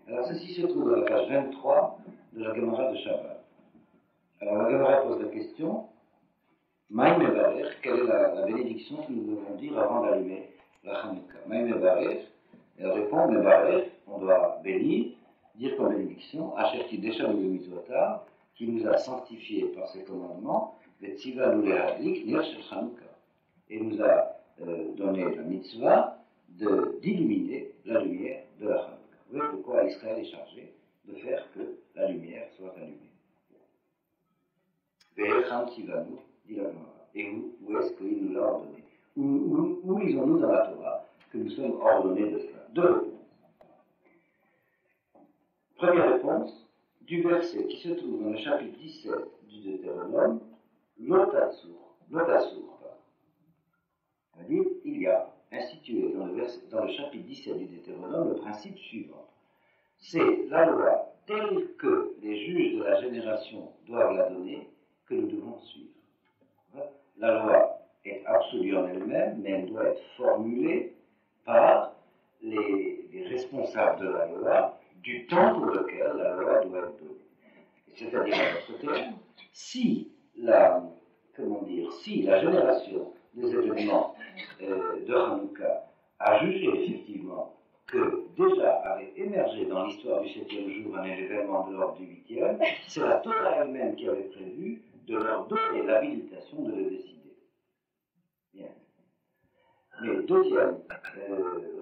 Alors ceci se trouve à la page 23 de la Gemara de Shabbat. Alors la Gemara pose la question, Maï Mevarer, quelle est la bénédiction que nous devons dire avant d'allumer la Hanouka? Maï Mevarer, elle répond, Mevarer, on doit bénir, dire comme bénédiction, Asherti Deshanou le Mitzvotar, qui nous a sanctifiés par ses commandements, Vetziva nous les hadlik, Ner Shel Hanouka, et nous a donné la mitzvah d'illuminer la lumière de la Hanouka. Vous voyez de quoi Israël est chargé de faire que la lumière soit allumée. Ve'echam Tzivanu, dit la Gemara. Et où est-ce qu'il nous l'a ordonné? Où lisons-nous dans la Torah que nous sommes ordonnés de cela? 2 réponses. Première réponse, du verset qui se trouve dans le chapitre 17 du Deutéronome, Lotasur. C'est-à-dire, il y a institué dans le chapitre 17 du Deutéronome le principe suivant. C'est la loi telle que les juges de la génération doivent la donner que nous devons suivre. La loi est absolue en elle-même, mais elle doit être formulée par les responsables de la loi du temps pour lequel la loi doit être donnée. C'est-à-dire, en d'autres termes, si la génération des événements de Hanouka a jugé effectivement que déjà avait émergé dans l'histoire du 7e jour un événement de l'ordre du 8e, c'est la Torah elle-même qui avait prévu de leur donner l'habilitation de le décider. Bien. Mais deuxième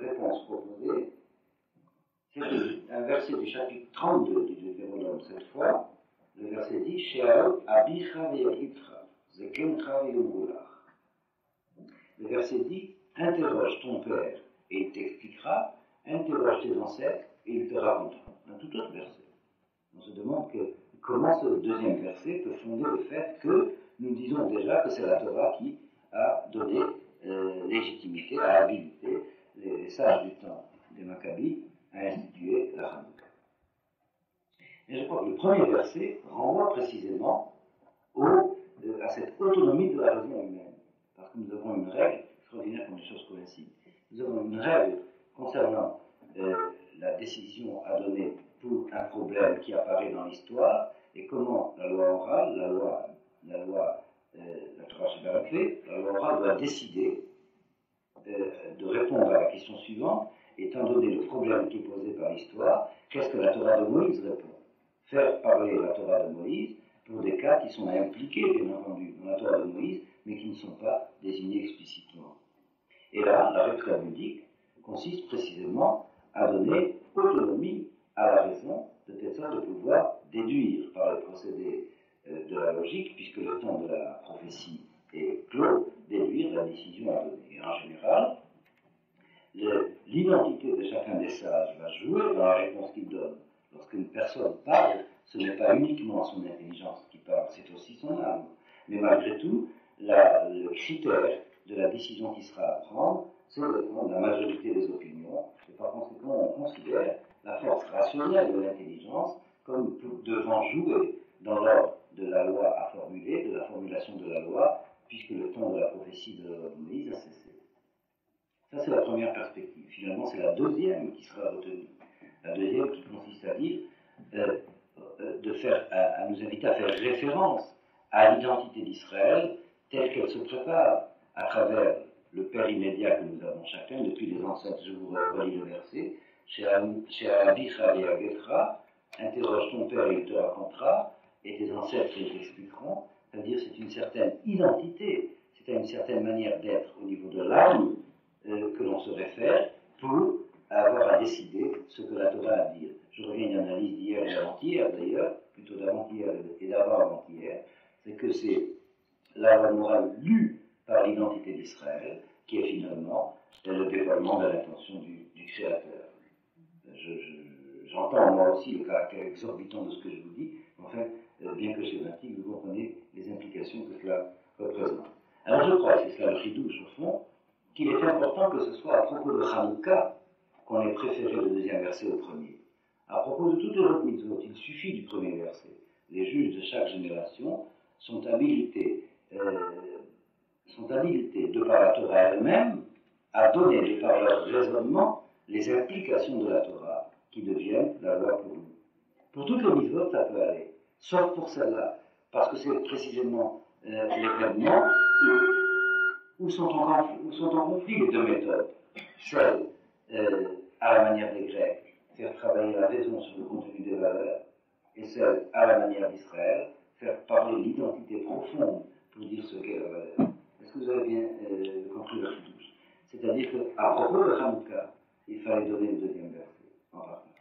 réponse proposée, c'est un verset du chapitre 32 du Deutéronome cette fois. Le verset dit She'al abicha ve'yagidcha zekencha ve'yomrulach. Le verset dit interroge ton père et il t'expliquera, interroge tes ancêtres et il te racontera. Un tout autre verset. On se demande comment ce deuxième verset peut fonder le fait que nous disons déjà que c'est la Torah qui a donné légitimité, a habilité les sages du temps des Maccabis à instituer la Hanouka. Et je crois que le premier verset renvoie précisément à cette autonomie de la raison humaine. Parce que nous avons une règle extraordinaire quand les choses coïncident. nous avons une règle concernant la décision à donner pour un problème qui apparaît dans l'histoire et comment la loi orale, la Torah Sheba'al-Peh, la loi orale doit décider de répondre à la question suivante, étant donné le problème qui est posé par l'histoire, qu'est-ce que la Torah de Moïse répond? Faire parler la Torah de Moïse pour des cas qui sont impliqués, bien entendu, dans la Torah de Moïse, mais qui ne sont pas désignés explicitement. Et là, la règle talmudique consiste précisément à donner autonomie à la raison, de telle sorte de pouvoir déduire par le procédé de la logique, puisque le temps de la prophétie est clos, déduire la décision à donner. Et en général, l'identité de chacun des sages va jouer dans la réponse qu'il donne. Lorsqu'une personne parle, ce n'est pas uniquement son intelligence qui parle, c'est aussi son âme. Mais malgré tout, le critère de la décision qui sera à prendre, c'est de prendre la majorité des opinions, et par conséquent, on considère la force rationnelle de l'intelligence comme devant jouer dans l'ordre de la loi à formuler, de la formulation de la loi, puisque le temps de la prophétie de Moïse a cessé. Ça, c'est la première perspective. Finalement, c'est la deuxième qui sera retenue. La deuxième qui consiste à dire, à nous inviter à faire référence à l'identité d'Israël telle qu'elle se prépare à travers le père immédiat que nous avons chacun depuis les ancêtres. Je vous relis le verset. Chez Abicha et Agetra, interroge ton père et il te racontera, et tes ancêtres ils t'expliqueront. C'est-à-dire, c'est une certaine identité, c'est une certaine manière d'être au niveau de l'âme que l'on se réfère pour avoir à décider ce que la Torah a à dire. Je reviens à une analyse d'hier et d'avant-hier, d'ailleurs, plutôt d'avant-hier et d'avant-avant-hier, c'est que c'est la loi morale lue par l'identité d'Israël qui est finalement le dévoilement de l'intention du Créateur. J'entends moi aussi le caractère exorbitant de ce que je vous dis, mais enfin, bien que schématique, vous comprenez les implications que cela représente. Alors je crois, c'est cela le chidouche au fond, qu'il est important que ce soit à propos de Hanouka qu'on ait préféré le deuxième verset au premier. À propos de toutes les autres mitzvot, il suffit du premier verset. Les juges de chaque génération sont habilités de par la Torah elle-même à donner, de par leur raisonnement, les implications de la Torah qui deviennent la loi pour nous. Pour toutes les mitzvot, ça peut aller, sauf pour celle-là, parce que c'est précisément l'événement où sont en conflit les deux méthodes. Celle à la manière des Grecs, faire travailler la raison sur le contenu des valeurs, et celle à la manière d'Israël, faire parler l'identité profonde pour dire ce qu'est la valeur. Est-ce que vous avez bien compris le chidouche? C'est-à-dire qu'à propos de Hanouka, il fallait donner le deuxième verset en particulier.